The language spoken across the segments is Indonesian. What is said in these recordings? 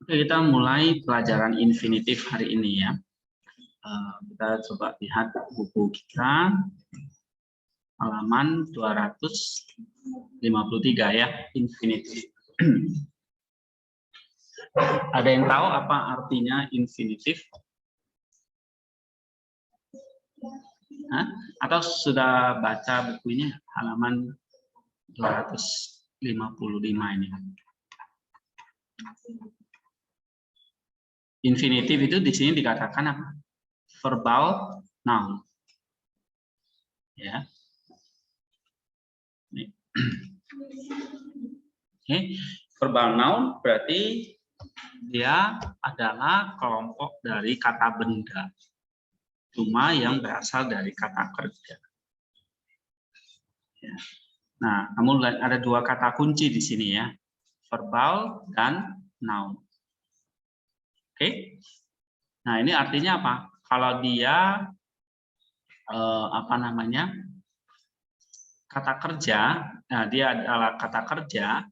Oke, kita mulai pelajaran infinitif hari ini ya. Kita coba lihat buku kita, halaman 253 ya, infinitif. Ada yang tahu apa artinya infinitif? Hah? Atau sudah baca bukunya halaman 255 ini? Infinitif itu di sini dikatakan apa? Verbal noun. Ya. Oke, verbal noun berarti dia adalah kelompok dari kata benda, cuma yang berasal dari kata kerja. Ya. Nah, namun ada dua kata kunci di sini ya, verbal dan noun. Oke, nah ini artinya apa? Kalau dia kata kerja, nah dia adalah kata kerja,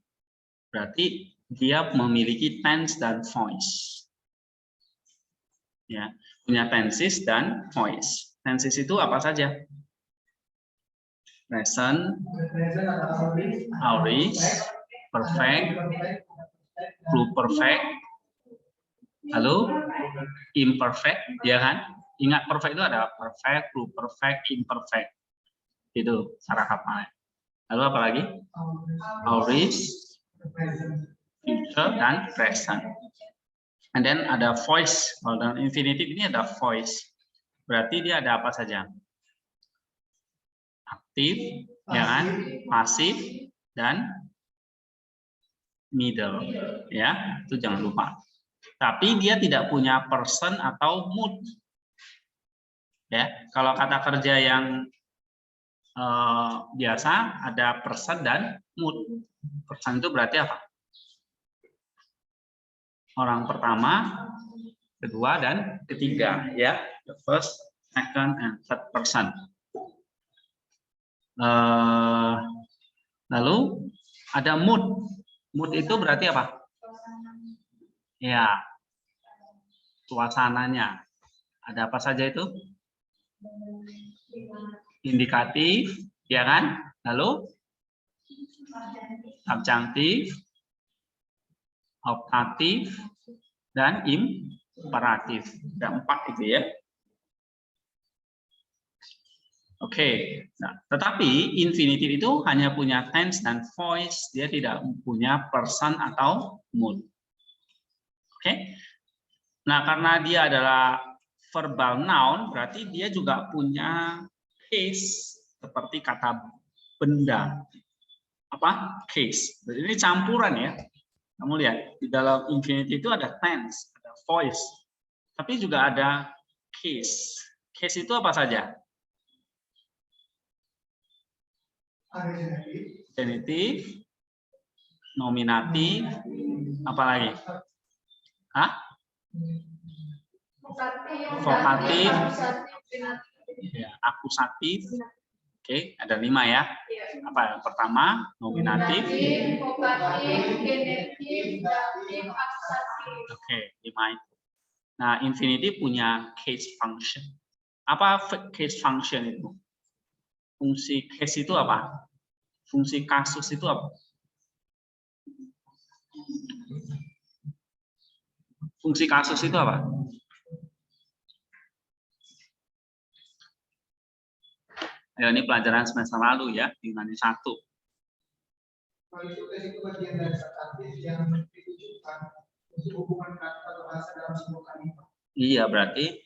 berarti dia memiliki tense dan voice. Ya, punya tenses dan voice. Tenses itu apa saja? Present, aorist, perfect, pluperfect, lalu imperfect, ya kan? Ingat perfect itu ada perfect, pluperfect, imperfect. Itu cara hafalnya. Lalu apa lagi? Aorist, future, dan present. And then ada voice. Kalau dalam infinitive ini ada voice. Berarti dia ada apa saja? Aktif, ya kan? Pasif, dan middle. Ya, itu jangan lupa. Tapi dia tidak punya person atau mood. Ya, kalau kata kerja yang biasa ada person dan mood. Person itu berarti apa? Orang pertama, kedua, dan ketiga, ya, the first, second, and third person. Lalu ada mood. Mood itu berarti apa? Ya, suasananya. Ada apa saja itu? Indikatif, ya kan? Lalu subjunctif, optatif, dan imperatif. Ada 4 itu ya. Oke, nah, tetapi infinitive itu hanya punya tense dan voice, dia tidak punya person atau mood. Oke, nah karena dia adalah verbal noun, berarti dia juga punya case seperti kata benda. Apa? Case. Jadi ini campuran ya. Kamu lihat di dalam infinitive itu ada tense, ada voice, tapi juga ada case. Case itu apa saja? Genitif, nominatif, apa lagi? Hah? Vokatif, ya, akusatif. Oke, ada 5 ya. Apa yang pertama? Nominatif. Oke, 5 itu. Nah, infinitive punya case function. Apa case function itu? Fungsi case itu apa? Fungsi kasus itu apa? Fungsi kasus itu apa? Ya, ini pelajaran semester lalu ya, di Unani 1. Iya, berarti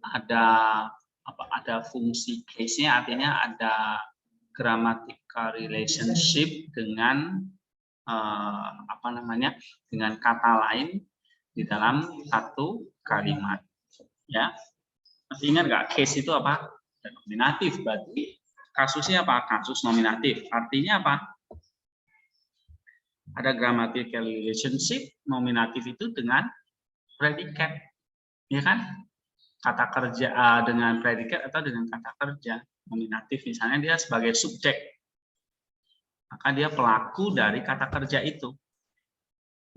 ada fungsi case-nya, artinya ada grammatical relationship dengan dengan kata lain di dalam satu kalimat. Ya, masih ingat nggak case itu apa? Nominatif, berarti kasusnya apa? Kasus nominatif. Artinya apa? Ada grammatical relationship nominatif itu dengan predikat, ya kan? Kata kerja dengan predikat atau dengan kata kerja. Nominatif misalnya dia sebagai subjek, maka dia pelaku dari kata kerja itu,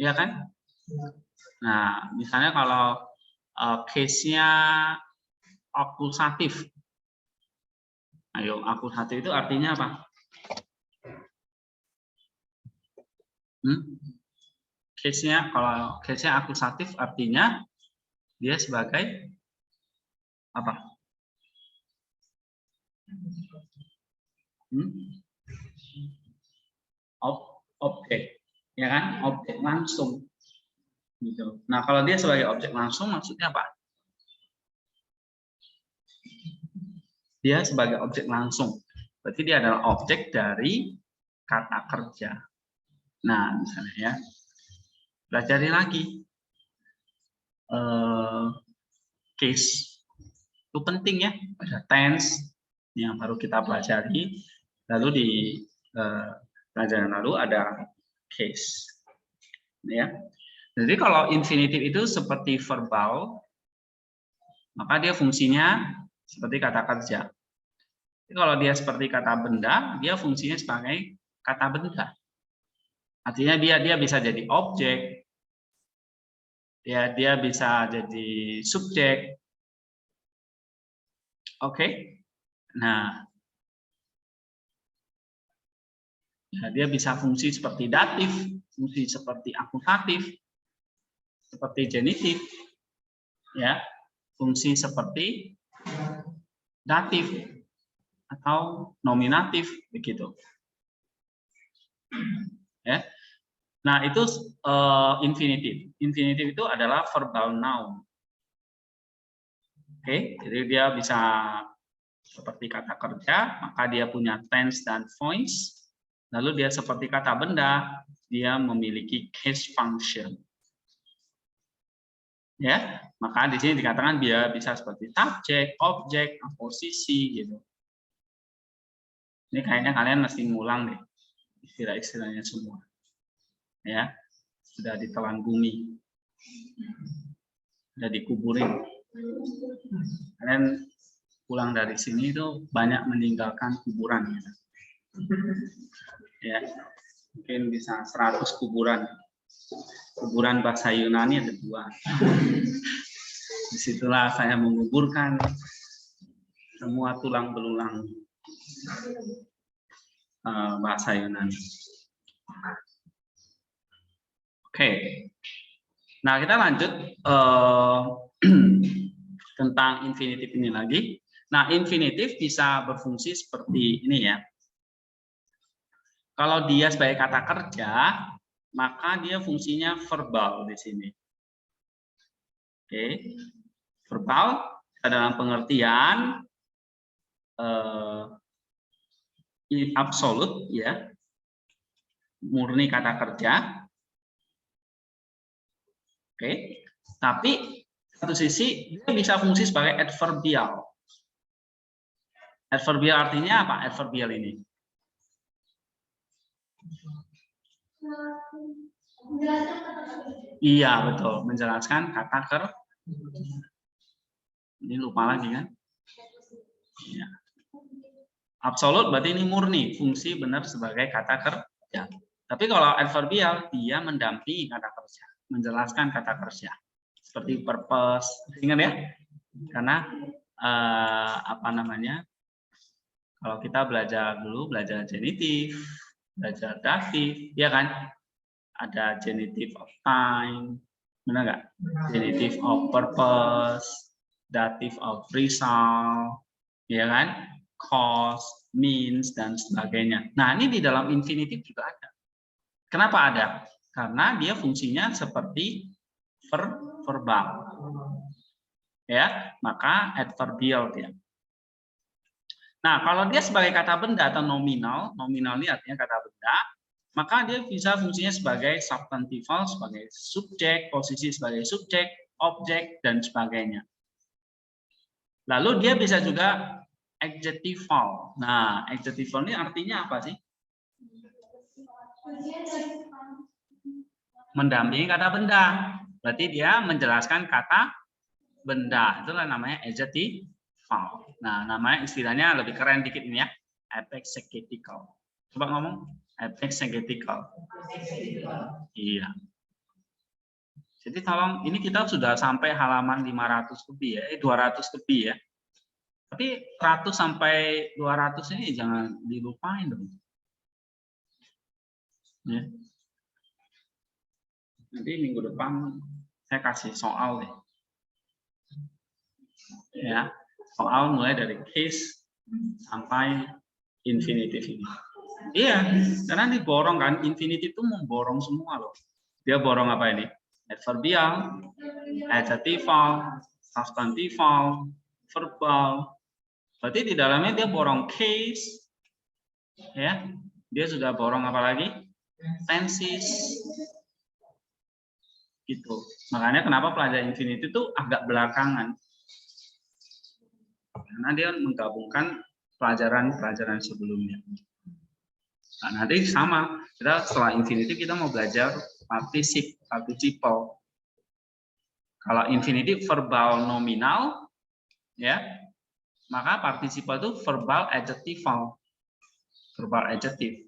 ya kan? Nah, misalnya kalau case-nya akusatif. Ayo, akusatif itu artinya apa? Case-nya, kalau case-nya akusatif artinya dia sebagai apa? Objek, ya kan? Objek langsung. Gitu. Nah, kalau dia sebagai objek langsung maksudnya apa? Dia sebagai objek langsung. Berarti dia adalah objek dari kata kerja. Nah, misalnya ya, pelajari lagi case itu penting ya. Ada tense yang baru kita pelajari, lalu di pelajaran lalu ada case. Ya. Jadi kalau infinitive itu seperti verbal, maka dia fungsinya seperti kata kerja. Jadi kalau dia seperti kata benda, dia fungsinya sebagai kata benda. Artinya dia bisa jadi objek, dia bisa jadi subjek. Oke. Nah, ya, dia bisa fungsi seperti datif, fungsi seperti akusatif, seperti genitif, ya, fungsi seperti datif atau nominatif begitu. Ya. Nah, itu infinitive. Infinitive itu adalah verbal noun. Oke, jadi dia bisa seperti kata kerja, maka dia punya tense dan voice. Lalu dia seperti kata benda, dia memiliki case function. Ya, maka di sini dikatakan dia bisa seperti subjek, objek, posisi gitu. Ini kayaknya kalian mesti ngulang deh istilah-istilahnya semua. Ya, sudah ditelan bumi, sudah dikuburin. Kalian pulang dari sini itu banyak meninggalkan kuburan. Ya, mungkin bisa 100 kuburan. Kuburan bahasa Yunani ada 2. Disitulah saya menguburkan semua tulang belulang bahasa Yunani. Oke. Nah, kita lanjut tentang infinitif ini lagi. Nah, infinitif bisa berfungsi seperti ini ya. Kalau dia sebagai kata kerja, maka dia fungsinya verbal di sini. Oke. Verbal dalam pengertian absolut ya. Murni kata kerja. Oke. Tapi satu sisi dia bisa fungsi sebagai adverbial. Adverbial artinya apa? Adverbial ini. Iya, betul. Menjelaskan kata kerja. Ini lupa lagi kan? Ya. Absolut berarti ini murni, fungsi benar sebagai kata kerja. Tapi kalau adverbial, dia mendampingi kata kerja, menjelaskan kata kerja. Seperti purpose, ingat ya? Karena apa namanya? Kalau kita belajar dulu, belajar genitif, belajar datif, ya kan? Ada genitive of time, benar nggak? Genitive of purpose, dative of result, ya kan? Cause, means, dan sebagainya. Nah, ini di dalam infinitive juga ada. Kenapa ada? Karena dia fungsinya seperti verbal. Ya, maka adverbial dia. Nah, kalau dia sebagai kata benda atau nominal, nominal ini artinya kata benda, maka dia bisa fungsinya sebagai substantival, sebagai subjek, posisi sebagai subjek, objek, dan sebagainya. Lalu dia bisa juga adjectival. Nah, adjectival ini artinya apa sih? Mendampingi kata benda. Berarti dia menjelaskan kata benda. Itulah namanya adjectival. Nah, namanya istilahnya lebih keren dikit ini ya. Exegetical. Coba ngomong. Exegetical. Iya. Jadi tolong, ini kita sudah sampai halaman 500 lebih ya, 200 lebih ya. Tapi 100 sampai 200 ini jangan dilupain dong. Ya. Nanti minggu depan saya kasih soal deh. Ya, soal mulai dari case sampai infinitive ini. Iya, karena diborong kan, infinitive itu memborong semua loh. Dia borong apa ini? Adverbial, adjectival, substantival, verbal. Berarti di dalamnya dia borong case, ya. Dia sudah borong apa lagi? Tenses. Gitu. Makanya kenapa pelajaran infinitive itu agak belakangan. Karena dia menggabungkan pelajaran-pelajaran sebelumnya. Nah, nanti sama, kita setelah infinitive kita mau belajar participle. Kalau infinitive verbal nominal, ya, maka participle itu verbal adjectival, verbal adjective.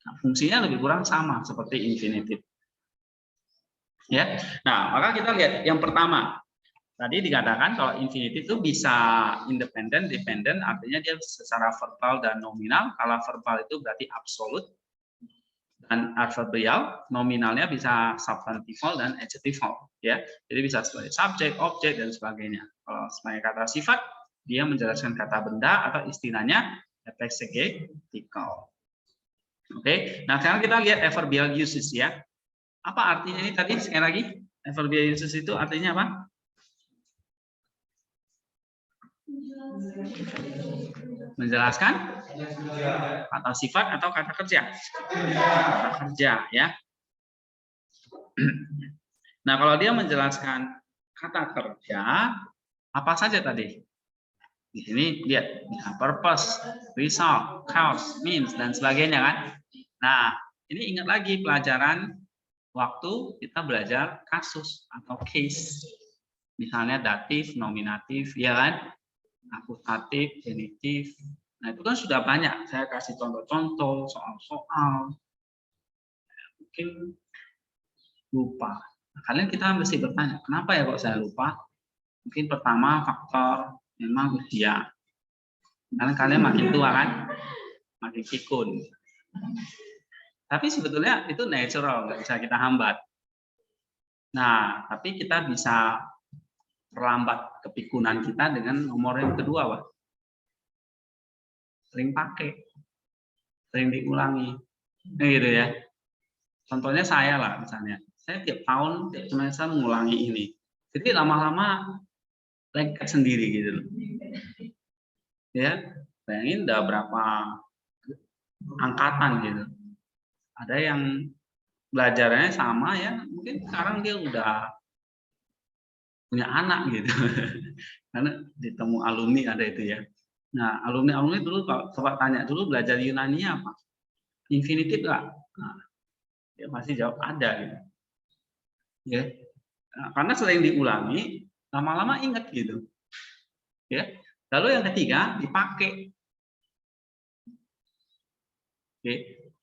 Nah, fungsinya lebih kurang sama seperti infinitive. Ya, nah maka kita lihat yang pertama. Tadi dikatakan kalau infinitive itu bisa independen, dependent, artinya dia secara verbal dan nominal. Kalau verbal itu berarti absolut dan adverbial, nominalnya bisa substantival dan adjectival, ya. Jadi bisa sebagai subjek, objek dan sebagainya. Kalau sebagai kata sifat, dia menjelaskan kata benda atau istilahnya exegetical. Oke, nah sekarang kita lihat adverbial uses ya. Apa artinya ini tadi sekali lagi? Adverbial uses itu artinya apa? Menjelaskan kata sifat atau kata kerja? Kata kerja ya. Nah, kalau dia menjelaskan kata kerja, apa saja tadi? Di sini lihat, purpose, result, cause, means, dan sebagainya kan. Nah, ini ingat lagi pelajaran waktu kita belajar kasus atau case. Misalnya datif, nominatif, ya kan? Akusatif, genitif. Nah, itu kan sudah banyak. Saya kasih contoh-contoh, soal-soal. Mungkin lupa. Nah, kalian kita mesti bertanya, kenapa ya kok saya lupa? Mungkin pertama faktor memang usia. Karena kalian makin tua kan, makin pikun. Tapi sebetulnya itu natural, nggak bisa kita hambat. Nah, tapi kita bisa perlambat kepikunan kita dengan nomor yang kedua, Pak. Sering pakai, sering diulangi, gitu ya. Contohnya saya lah, misalnya, saya tiap tahun, tiap semester mengulangi ini. Jadi lama-lama lengket sendiri gitu loh. Ya, bayangin udah berapa angkatan gitu. Ada yang belajarnya sama ya, mungkin sekarang dia udah punya anak gitu. Karena ditemu alumni ada itu ya. Nah, alumni dulu kalau coba tanya dulu belajar Yunani apa? Infinitif nggak? Nah, dia masih jawab ada gitu. Ya. Nah, karena sering diulangi, lama-lama ingat gitu. Ya. Lalu yang ketiga dipakai. Oke,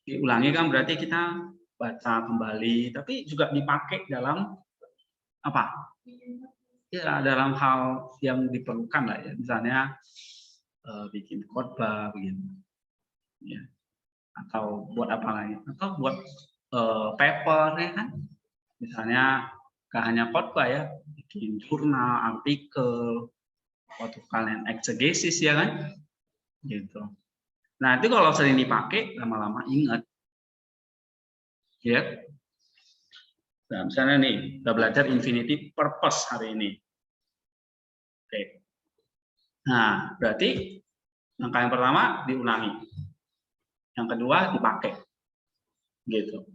diulangi kan berarti kita baca kembali, tapi juga dipakai dalam apa? Ya, dalam hal yang diperlukan lah ya, misalnya bikin khotbah begitu, ya, atau buat apa lagi, atau buat paper ya kan, misalnya gak hanya khotbah ya, bikin jurnal, artikel, waktu kalian eksegesis ya kan, gitu. Nah itu kalau sering dipakai lama-lama ingat, ya. Nah, misalnya nih, kita belajar infinitive purpose hari ini. Oke. Nah, berarti langkah yang pertama diulangi. Yang kedua dipakai. Gitu.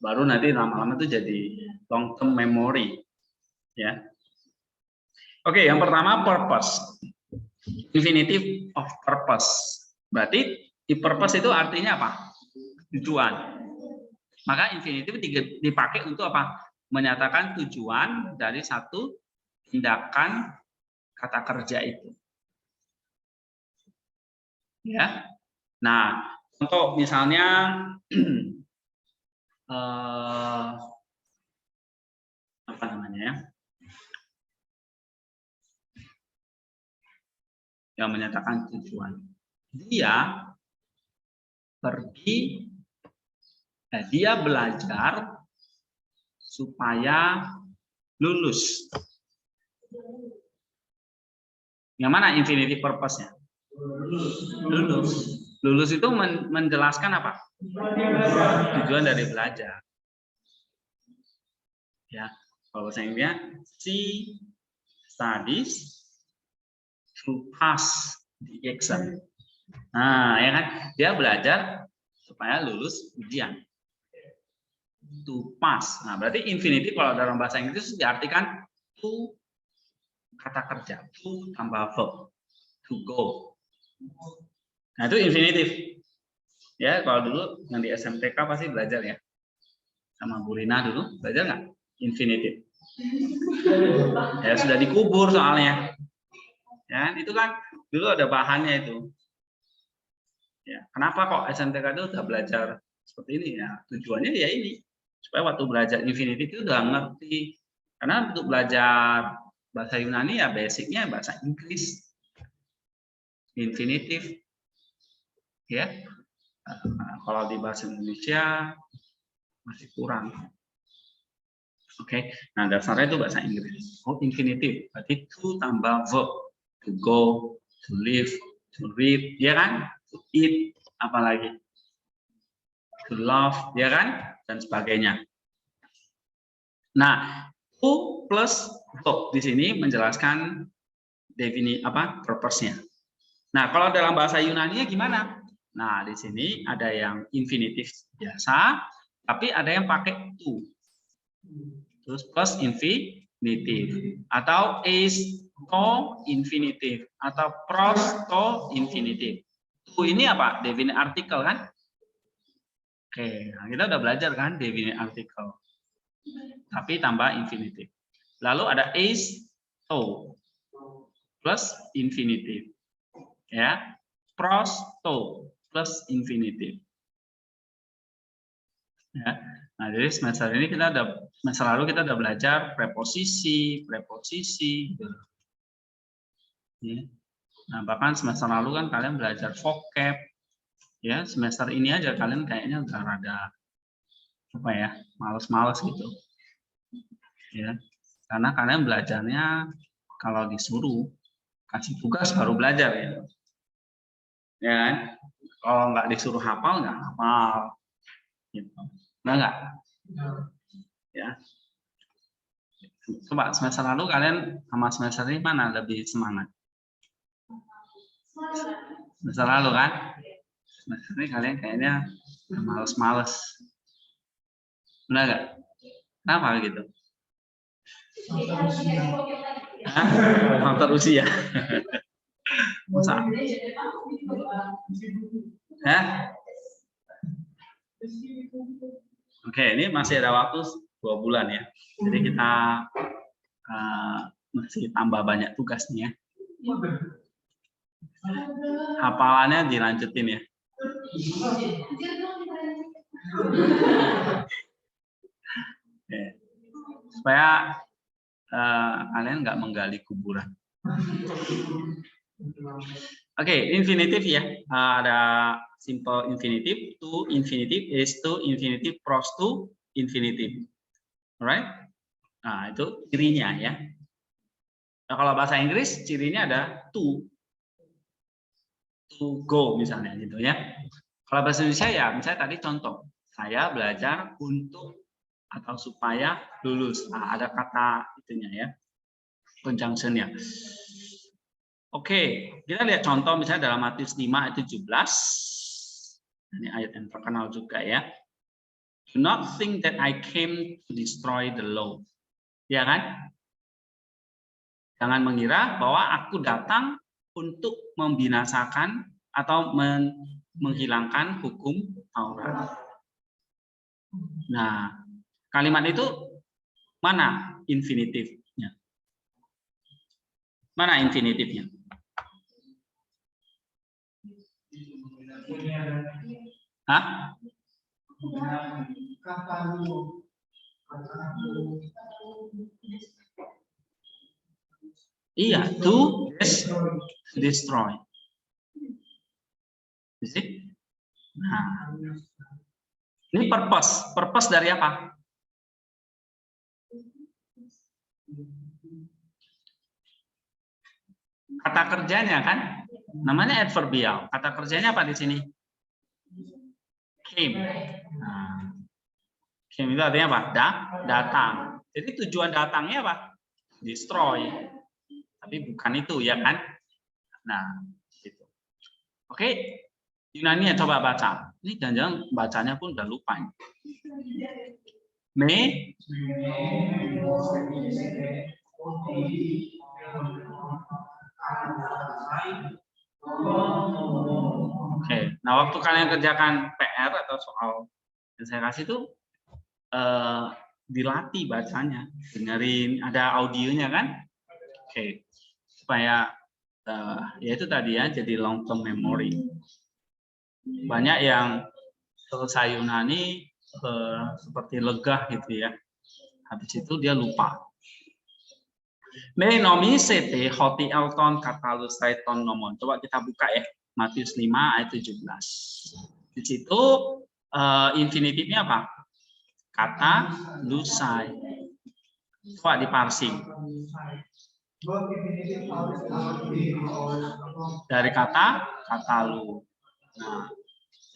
Baru nanti lama-lama itu jadi long term memory. Ya. Oke, yang pertama purpose. Infinitive of purpose. Berarti purpose itu artinya apa? Tujuan. Maka infinitive dipakai untuk apa? Menyatakan tujuan dari satu tindakan kata kerja itu. Ya. Nah, contoh misalnya yang menyatakan tujuan. Dia pergi, dia belajar supaya lulus. Yang mana infinitive purpose-nya? Lulus. Lulus itu menjelaskan apa? Tujuan dari belajar. Ya, kalau bahasa Inggrisnya, she studies to pass the exam. Nah, ya kan? Dia belajar supaya lulus ujian. To pass. Nah, berarti infinitive kalau dalam bahasa Inggris diartikan to kata kerja, to tambah verb, to go. Nah, itu infinitive. Ya, kalau dulu yang di SMTK pasti belajar ya. Sama Bu Rina dulu, belajar nggak? Infinitive. Ya, sudah dikubur soalnya. Ya, itu kan dulu ada bahannya itu. Ya, kenapa kok SMTK itu udah belajar seperti ini ya? Tujuannya ya ini. Supaya waktu belajar infinitive itu udah ngerti. Karena untuk belajar bahasa Yunani ya basicnya bahasa Inggris. Infinitive. Ya. Nah, kalau di bahasa Indonesia masih kurang. Oke. Nah, dasarnya itu bahasa Inggris. Oh, infinitive. Berarti to tambah verb. To go, to live, to read, ya kan? To eat, apalagi? To love, ya kan? Dan sebagainya. Nah, to plus verb di sini menjelaskan definisi purpose-nya. Nah, kalau dalam bahasa Yunani gimana? Nah, di sini ada yang infinitif biasa, tapi ada yang pakai to. Terus plus infinitif atau is to infinitif atau pros to infinitif. To ini apa? Definite artikel kan? Oke, nah kita udah belajar kan definite artikel. Tapi tambah infinitif. Lalu ada is to plus infinitif. Ya. Pros to plus infinitif. Ya. Nah, jadi semester ini semester lalu kita udah belajar preposisi, gitu. Ya. Nah, bahkan semester lalu kan kalian belajar vocab. Ya, semester ini aja kalian kayaknya udah rada apa ya, males-males gitu. Ya. Karena kalian belajarnya kalau disuruh kasih tugas baru belajar ya. Ya kan? Kalau nggak disuruh hafal nggak hafal. Gitu. Enggak? Ya. Coba semester lalu kalian sama semester ini mana lebih semangat? Semester lalu kan? Semester ini kalian kayaknya males-males. Benar nggak? Kenapa gitu? Faktor usia. Masa? Hah? Oke, ini masih ada waktu 2 bulan ya. Jadi kita masih tambah banyak tugas nih ya. Hafalannya dilanjutin ya. Oke. Supaya kalian nggak menggali kuburan. Oke, infinitif ya. Ada simple infinitive, to infinitive, is to infinitive, pros to infinitive. Alright? Nah, itu cirinya ya. Nah, kalau bahasa Inggris cirinya ada to go misalnya gitu ya. Kalau bahasa Indonesia ya, misalnya tadi contoh, saya belajar untuk atau supaya lulus. Nah, ada kata itunya ya, conjunction-nya. Oke, kita lihat contoh misalnya dalam Matius 5 ayat 17. Ini ayat yang terkenal juga ya. Do not think that I came to destroy the law. Ya kan? Jangan mengira bahwa aku datang untuk membinasakan atau menghilangkan hukum Taurat. Nah, kalimat itu mana infinitifnya? Mana infinitifnya? Hah? Iya, to destroy. Nah, ini purpose. Purpose dari apa? Kata kerjanya kan, namanya adverbial. Kata kerjanya apa di sini? Came. Nah, came itu artinya apa? Datang. Jadi tujuan datangnya apa? Destroy. Tapi bukan itu ya kan? Nah, gitu. Oke, Yunani ya, coba baca. Ini jangan-jangan bacanya pun udah lupa. Me. Oke, nah waktu kalian kerjakan PR atau soal yang saya kasih itu dilatih bacanya, dengerin, ada audionya kan? Oke, supaya ya itu tadi ya, jadi long term memory. Banyak yang selesai Yunani seperti lega gitu ya, habis itu dia lupa. Me nomi sete hoti elton katalus saiton nomon. Coba kita buka ya, Matius 5 ayat 17. Di situ infinitifnya apa? Kata lusai. Coba diparsing. Dari kata lu. Nah,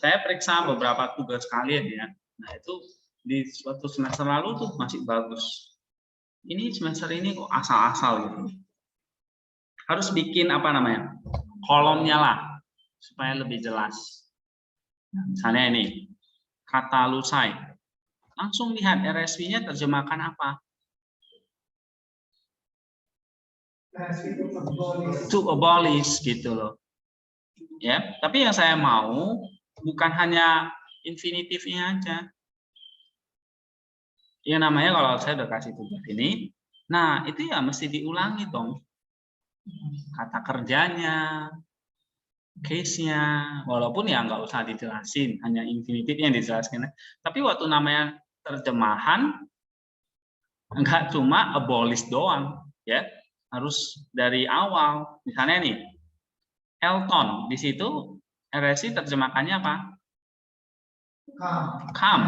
saya periksa beberapa tugas kalian ya. Nah, itu di suatu semester lalu tuh masih bagus. Ini semester ini kok asal-asal gitu. Harus bikin apa namanya? Kolomnya lah supaya lebih jelas. Misalnya ini, kata lusai. Langsung lihat RSV-nya terjemahkan apa? To abolish gitu loh. Ya, tapi yang saya mau bukan hanya infinitifnya aja. Yang namanya kalau saya udah kasih tugas ini, nah itu ya mesti diulangi dong. Kata kerjanya, case-nya, walaupun ya nggak usah dijelasin, hanya infinitif yang dijelaskan. Tapi waktu namanya terjemahan, nggak cuma abolish doang, ya harus dari awal. Misalnya nih, Elton, di situ RSI terjemahannya apa? Come.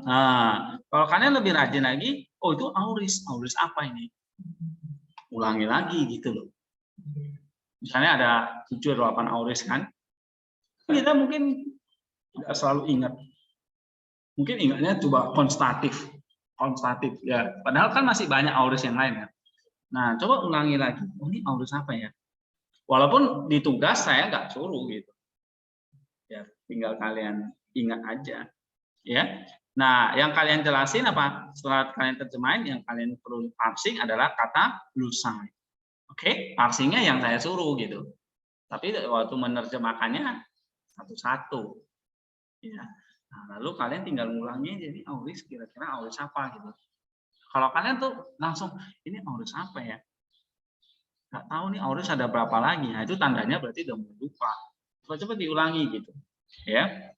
Nah, kalau kalian lebih rajin lagi, oh itu auris. Auris apa ini? Ulangi lagi gitu loh. Misalnya ada 7 atau 8 auris kan. Kita mungkin tidak selalu ingat. Mungkin ingatnya coba konstatif. Konstatif ya. Padahal kan masih banyak auris yang lain ya. Nah, coba ulangi lagi. Oh, ini auris apa ya? Walaupun di tugas saya nggak suruh gitu. Ya, tinggal kalian ingat aja. Ya. Nah, yang kalian jelasin apa? Setelah kalian terjemahin, yang kalian perlu parsing adalah kata lusai. Oke, parsingnya yang saya suruh gitu. Tapi waktu menerjemahkannya satu-satu. Ya. Nah, lalu kalian tinggal ngulangnya jadi auris kira-kira auris apa gitu. Kalau kalian tuh langsung ini auris apa ya? Nggak tahu nih auris ada berapa lagi. Nah, itu tandanya berarti udah mau lupa. Coba-coba diulangi gitu. Ya.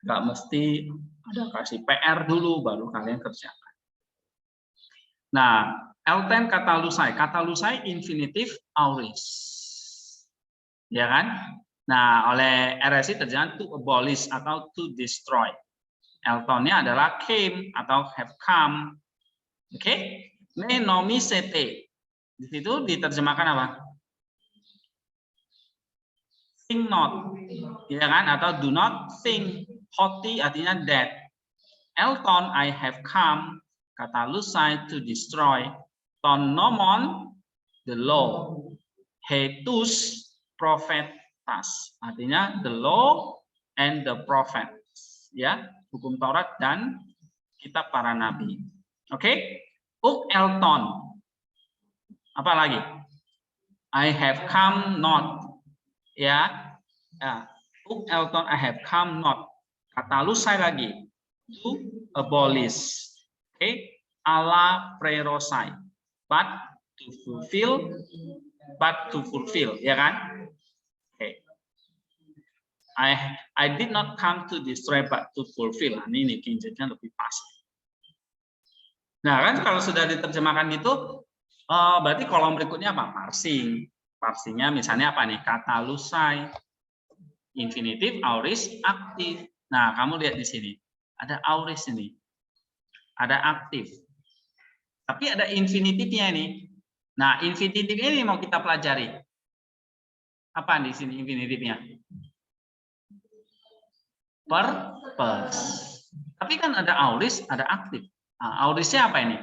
Nggak mesti ada kasih PR dulu baru kalian kerjakan. Nah, L10 kata lusai infinitif auris. Ya kan? Nah, oleh RSI terjemahan to abolish atau to destroy. L-nya adalah came atau have come. Oke? Me nomi sete. Di situ diterjemahkan apa? Think not. Ya kan? Atau do not think. Hoti artinya that. Elton, I have come, kata lusai to destroy. Ton nomon, the law. Hetus, prophetas. Artinya the law and the prophet. Ya, hukum Taurat dan kitab para nabi. Oke? Uk Elton. Apa lagi? I have come not. Ya. Uk Elton, I have come not. Kata lusai lagi. To abolish, okay, ala prerosai, but to fulfill, ya kan? Okay. I did not come to destroy but to fulfill. Nah, ini kinjanya lebih pas. Nah kan kalau sudah diterjemahkan itu, berarti kolom berikutnya apa? Parsing. Pastinya misalnya apa nih? Kata lusai. Infinitif, aorist, aktif. Nah, kamu lihat di sini. Ada aorist ini. Ada aktif. Tapi ada infinitifnya ini. Nah, infinitif ini mau kita pelajari. Apa di sini infinitifnya? Purpose. Tapi kan ada aorist, ada aktif. Nah, aoristnya apa ini?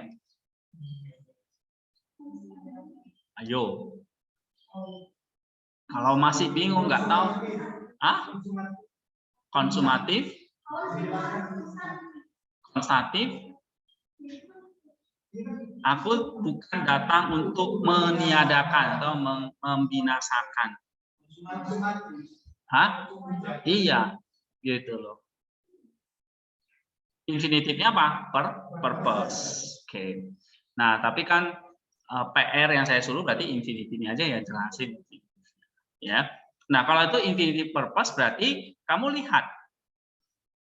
Ayo. Kalau masih bingung, nggak tahu. Konsumatif, konstatif. Aku bukan datang untuk meniadakan atau membinasakan. Iya, gitu loh. Infinitifnya apa? Purpose. Oke. Nah, tapi kan PR yang saya suruh berarti infinitifnya aja ya jelasin. Ya. Nah, kalau itu infinitive purpose berarti kamu lihat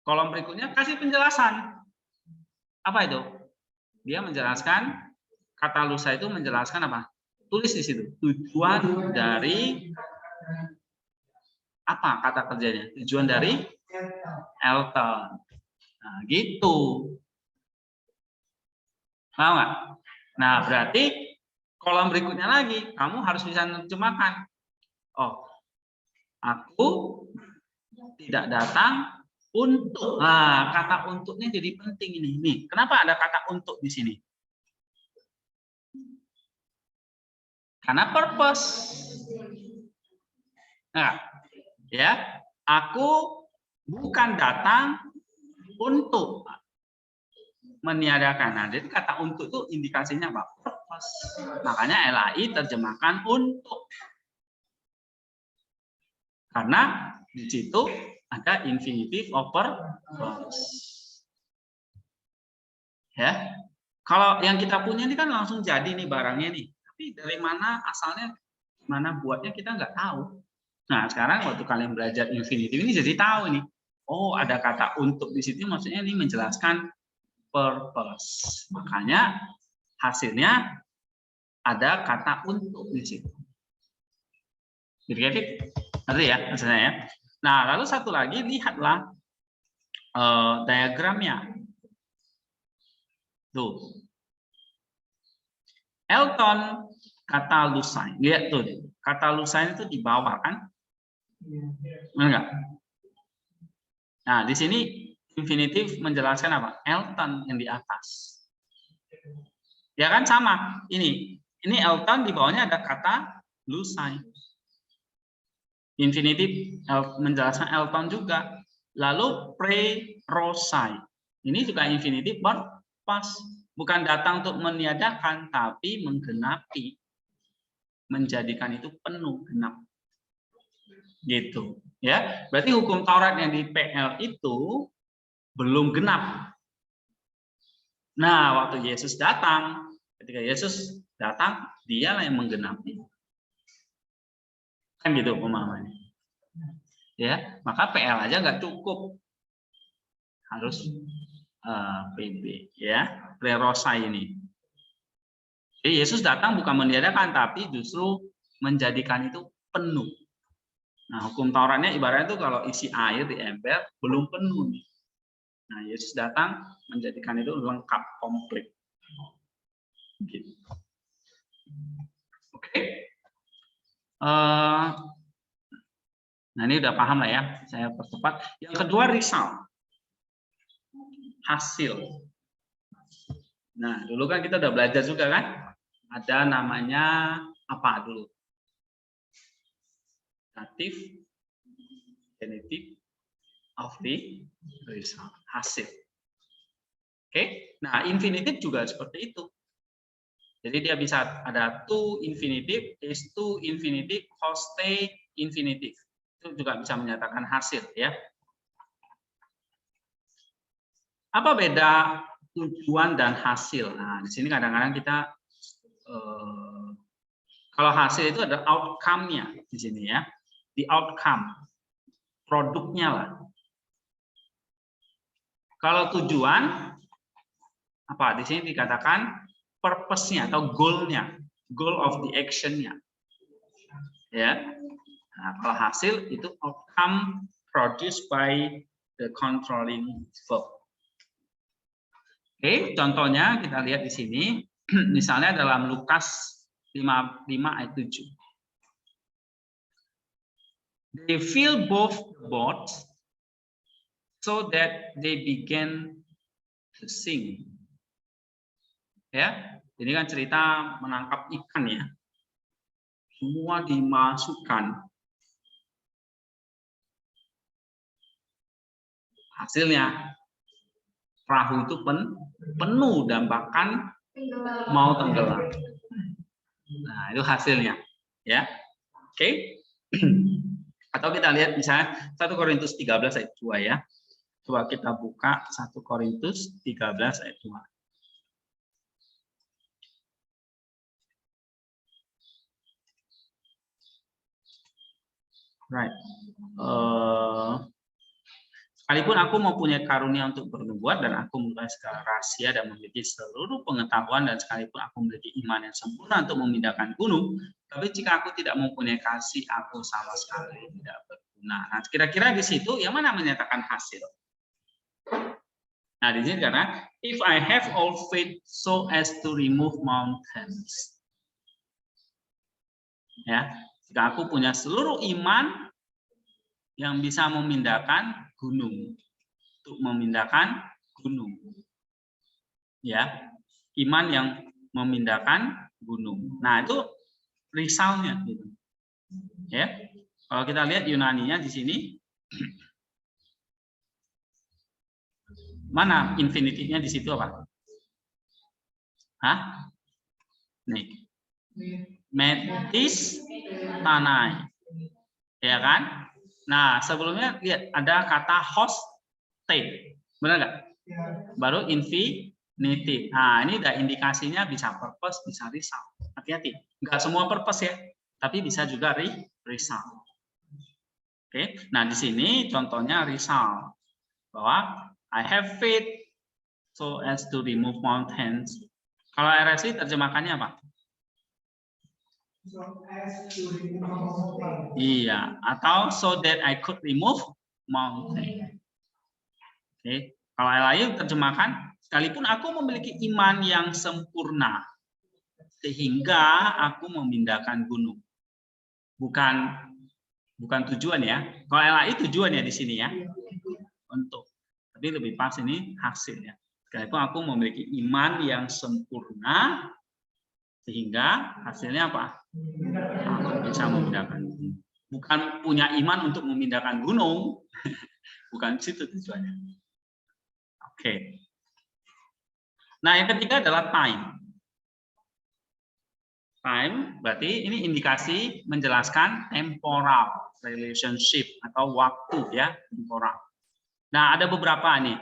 kolom berikutnya kasih penjelasan. Apa itu? Dia menjelaskan kata lusa itu menjelaskan apa? Tulis di situ. Tujuan dari apa kata kerjanya? Tujuan dari Elton. Nah, gitu. Tahu nggak? Nah, berarti kolom berikutnya lagi kamu harus bisa menerjemahkan. Oh, aku tidak datang untuk. Nah, kata untuknya jadi penting ini. Nih, kenapa ada kata untuk di sini? Karena purpose. Nah, ya, aku bukan datang untuk meniadakan. Nah, jadi kata untuk itu indikasinya apa? Purpose. Makanya LAI terjemahkan untuk. Karena di situ ada infinitive of purpose. Ya. Kalau yang kita punya ini kan langsung jadi nih barangnya nih. Tapi dari mana asalnya, mana buatnya kita nggak tahu. Nah, sekarang waktu kalian belajar infinitive ini jadi tahu nih. Oh, ada kata untuk di situ maksudnya ini menjelaskan purpose. Makanya hasilnya ada kata untuk di situ. Jadi ngerti ya maksudnya ya. Nah, lalu satu lagi lihatlah diagramnya. Tuh. Elton kata lusain. Lihat tuh, kata lusain itu di bawah kan? Enggak. Nah, di sini infinitif menjelaskan apa? Elton yang di atas. Ya kan sama. Ini Elton di bawahnya ada kata lusain. Infinitif menjelaskan Elton juga. Lalu pre-rosai. Ini juga infinitif purpose. Bukan datang untuk meniadakan, tapi menggenapi. Menjadikan itu penuh, genap. Gitu. Ya, berarti hukum Taurat yang di PL itu belum genap. Nah, waktu Yesus datang, ketika Yesus datang, dialah yang menggenapi. Kan gitu pemahamannya. Ya, maka PL aja nggak cukup, harus PB, ya, pre-rosa ini. Jadi Yesus datang bukan meniadakan, tapi justru menjadikan itu penuh. Nah, hukum Tauratnya ibaratnya itu kalau isi air di ember belum penuh. Nah, Yesus datang menjadikan itu lengkap, komplit. Gitu. Oke. Nah, ini udah paham lah ya, saya percepat. Yang kedua, result. Hasil. Nah, dulu kan kita udah belajar juga kan? Ada namanya apa dulu? Datif, genitif of the result. Hasil. Oke. Nah, infinitif juga seperti itu. Jadi dia bisa ada to infinitive, is to infinitive, hoste infinitive. Itu juga bisa menyatakan hasil ya. Apa beda tujuan dan hasil? Nah, di sini kadang-kadang kita kalau hasil itu ada outcome-nya di sini ya. The outcome, produknya lah. Kalau tujuan apa? Di sini dikatakan purpose-nya atau goal-nya, goal of the action-nya. Ya. Nah, kalau hasil itu outcome produced by the controlling verb. Oke, contohnya kita lihat di sini, misalnya dalam Lukas 5 ayat 7. They fill both the boats so that they began to sink. Ya, ini kan cerita menangkap ikan ya. Semua dimasukkan. Hasilnya perahu itu penuh dan bahkan mau tenggelam. Nah, itu hasilnya, ya. Oke. Atau kita lihat misalnya 1 Korintus 13 ayat 2 ya. Coba kita buka 1 Korintus 13 ayat 2. Right. Sekalipun aku mempunyai karunia untuk bernubuat dan aku mengetahui segala rahasia dan memiliki seluruh pengetahuan dan sekalipun aku memiliki iman yang sempurna untuk memindahkan gunung, tapi jika aku tidak mempunyai kasih, aku sama sekali tidak berguna. Nah, kira-kira di situ yang mana menyatakan hasil? Nah, di sini karena if I have all faith so as to remove mountains. Ya, jika aku punya seluruh iman yang bisa memindahkan gunung, untuk memindahkan gunung, ya, iman yang memindahkan gunung. Nah, itu risalnya, gitu. Ya, kalau kita lihat Yunaninya di sini, mana infinitifnya di situ apa? Hah? Nih, metis tanai, ya kan? Nah, sebelumnya lihat ada kata hostate, benar nggak? Baru infinitif. Nah, ini ada indikasinya bisa purpose, bisa result. Hati-hati, nggak semua purpose ya, tapi bisa juga result. Oke, nah di sini contohnya result bahwa I have faith so as to remove mountains. Kalau RSI terjemakannya apa? Iya, atau so that I could remove mountain. Oke, kalau lain terjemahkan sekalipun aku memiliki iman yang sempurna sehingga aku memindahkan gunung. Bukan tujuan ya. Kalau LAI tujuan ya di sini ya. Untuk. Tapi lebih pas ini hasilnya. Sekalipun aku memiliki iman yang sempurna sehingga hasilnya apa? Aku bisa memindahkan gunung. Bukan punya iman untuk memindahkan gunung. Bukan situ tujuannya. Oke. Nah, yang ketiga adalah time. Time berarti ini indikasi menjelaskan temporal relationship atau waktu ya, temporal. Nah, ada beberapa nih.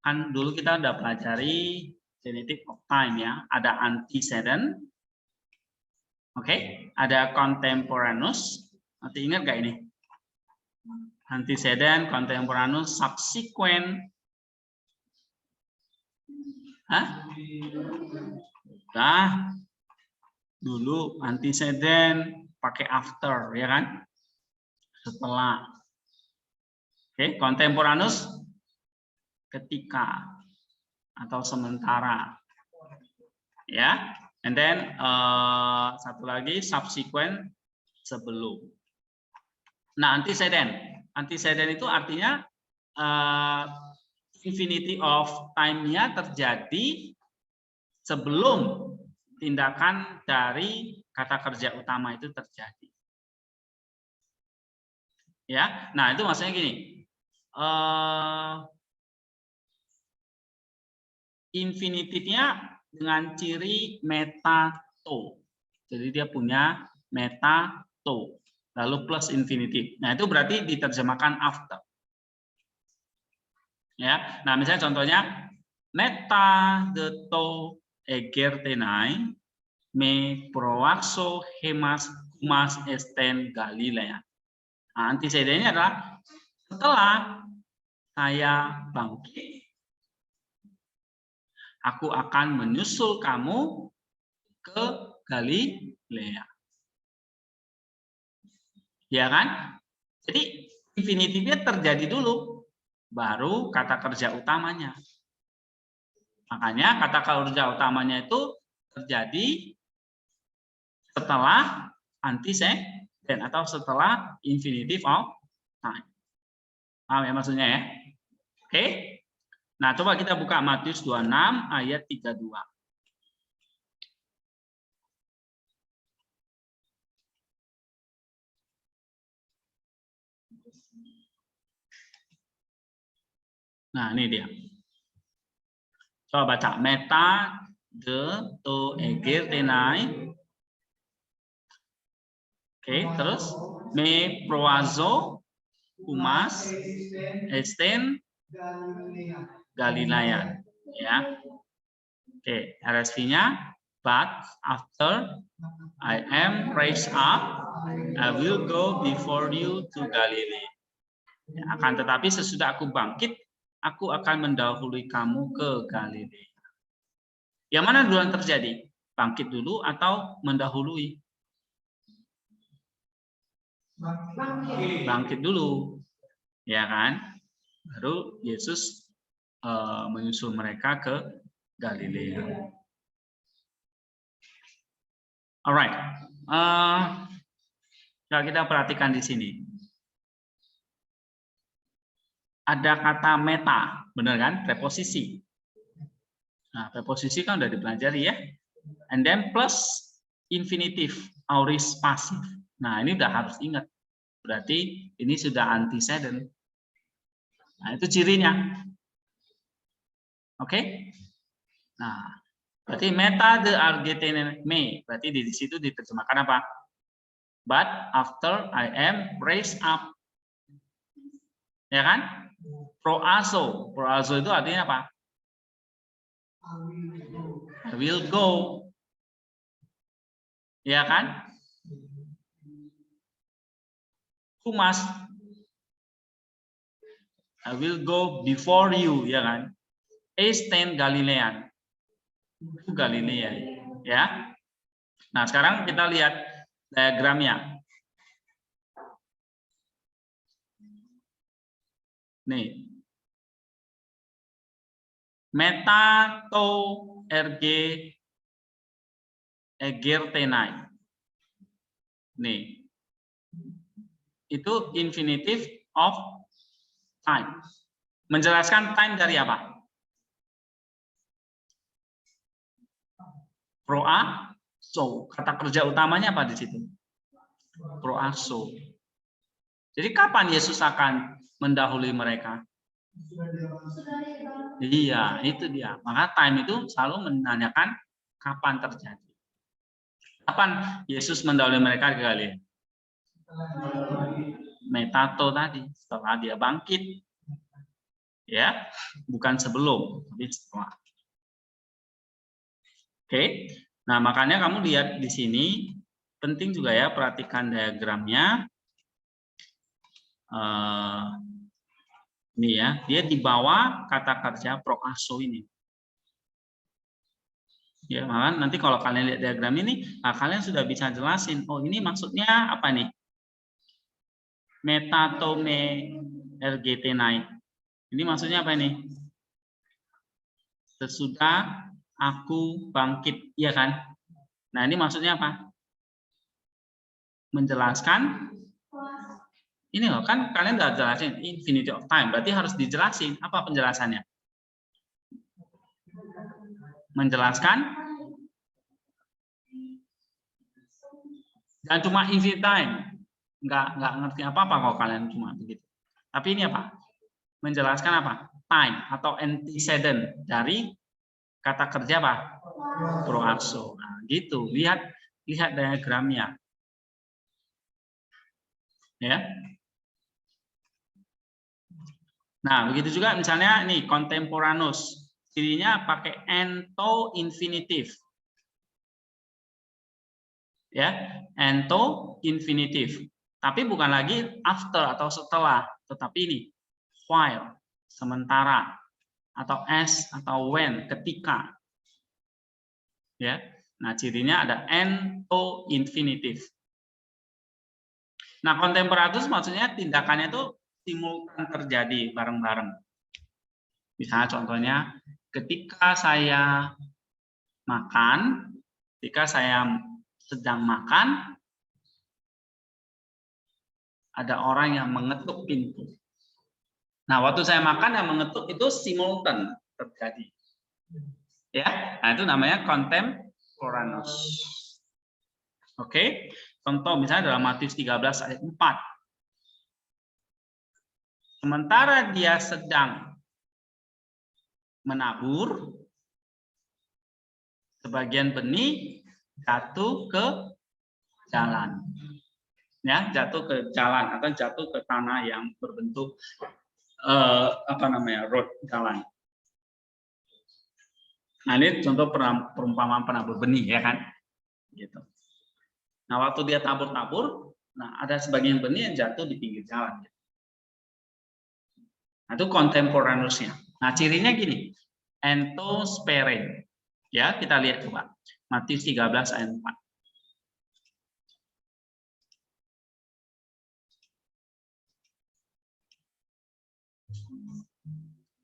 Kan dulu kita udah pelajari genitive of time ya. Ada antecedent. Oke, ada contemporaneous. Nanti ingat nggak ini? Antecedent, contemporaneous, subsequent. Hah? Nah, dulu antecedent pakai after ya kan? Setelah. Oke, contemporaneous ketika atau sementara. Ya. And then satu lagi subsequent sebelum. Nah, antecedent itu artinya infinity of time-nya terjadi sebelum tindakan dari kata kerja utama itu terjadi. Ya, nah itu maksudnya gini. Infinitifnya dengan ciri metato. Jadi dia punya metato. Lalu plus infinitif. Nah, itu berarti diterjemahkan after. Ya. Nah, misalnya contohnya meta deto egertenai me proaxo hemas humas esten Galilea. Nah, antecedennya adalah setelah saya bangkit, aku akan menyusul kamu ke Galilea. Ya kan? Jadi infinitifnya terjadi dulu, baru kata kerja utamanya. Makanya kata kerja utamanya itu terjadi setelah antecedent atau setelah infinitive of time. Paham ya maksudnya ya? Oke. Nah, coba kita buka Matius 26 ayat 32. Nah, ini dia. Coba baca. Meta de to eger tenai. Oke, terus me proazo umas esten Galilea. Ya. Oke, RSV-nya but after I am raised up, I will go before you to Galilee. Ya, akan tetapi sesudah aku bangkit, aku akan mendahului kamu ke Galilea. Yang mana duluan terjadi? Bangkit dulu atau mendahului? Bangkit dulu, ya kan? Baru Yesus menyusul mereka ke Galilea. Alright, kalau kita perhatikan di sini, ada kata meta, benar kan? Preposisi. Nah, preposisi kan udah dipelajari ya. And then plus infinitive, aorist pasif. Nah, ini udah harus ingat. Berarti ini sudah antecedent. Nah, itu cirinya. Oke? Nah, berarti meta de argetene me. Berarti di situ diterjemahkan apa? But after I am raised up. Ya kan? Proazo. Proazo itu artinya apa? I will go. Ya kan? Humas. I will go before you, ya kan? Esten Galilean. Itu Galilea, ya. Nah, sekarang kita lihat diagramnya. Nih. Meta to erge egertenai. Nih. Itu infinitive of time. Menjelaskan time dari apa? Proazo. Kata kerja utamanya apa di situ? Proazo. Jadi kapan Yesus akan mendahului mereka? Iya, itu dia. Maka time itu selalu menanyakan kapan terjadi. Kapan Yesus mendahului mereka ke Galilea? Metato tadi, setelah dia bangkit. Ya, bukan sebelum, tapi setelah. Oke. Nah, makanya kamu lihat di sini penting juga ya, perhatikan diagramnya. Ini ya, dia di bawah kata kerja proazo ini. Ya, malah nanti kalau kalian lihat diagram ini, nah kalian sudah bisa jelasin, oh ini maksudnya apa nih? Metatome ergetenai. Ini maksudnya apa ini? Sesudah aku bangkit, ya kan? Nah, ini maksudnya apa? Menjelaskan ini loh, kan kalian udah jelasin infinity of time, berarti harus dijelasin. Apa penjelasannya? Menjelaskan dan cuma infinite time. Nggak ngerti apa-apa kalau kalian cuma begitu. Tapi ini apa? Menjelaskan apa? Time atau antecedent dari kata kerja apa? Proazo. Nah, gitu. Lihat diagramnya. Ya. Nah, begitu juga misalnya nih contemporaneous. Cirinya pakai ento infinitive. Ya, ento infinitive. Tapi bukan lagi after atau setelah, tetapi ini while, sementara, atau as atau when, ketika. Ya. Nah, cirinya ada ento infinitive. Nah, kontemporaneous maksudnya tindakannya itu simultan terjadi bareng-bareng. Misalnya contohnya, ketika saya makan, ketika saya sedang makan, ada orang yang mengetuk pintu. Nah, waktu saya makan yang mengetuk itu simultan terjadi. Ya, nah itu namanya contemporaneous. Oke, contoh misalnya dalam Matius 13 ayat 4. Sementara dia sedang menabur, sebagian benih jatuh ke jalan. Ya, jatuh ke jalan atau jatuh ke tanah yang berbentuk road, jalan. Nah, ini contoh perumpamaan penabur benih ya kan, gitu. Nah, waktu dia tabur-tabur, nah ada sebagian benih yang jatuh di pinggir jalan. Nah, itu kontemporaneousnya. Nah, cirinya gini, entosperen. Ya, kita lihat coba. Matius 13 ayat 4.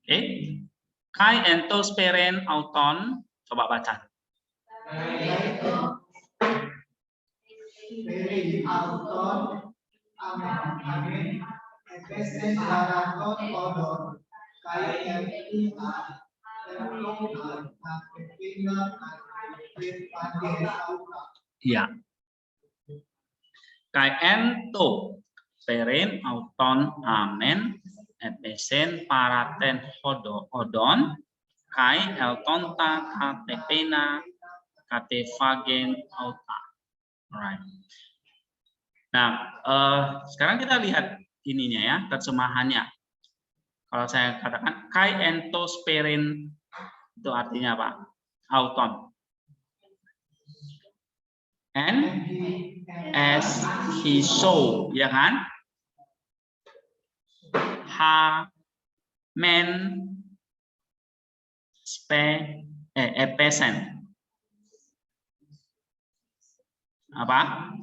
Oke. Kai entosperen auton, coba baca. Iya. Kai ento peren auton amen epesen paraten odon kai eltonta katepena katefagen auta. Alright. Nah, sekarang kita lihat ininya ya, terjemahannya. Kalau saya katakan kai entosperen itu artinya apa? Auton. And as he saw, ya kan? Ha men epesen. Apa?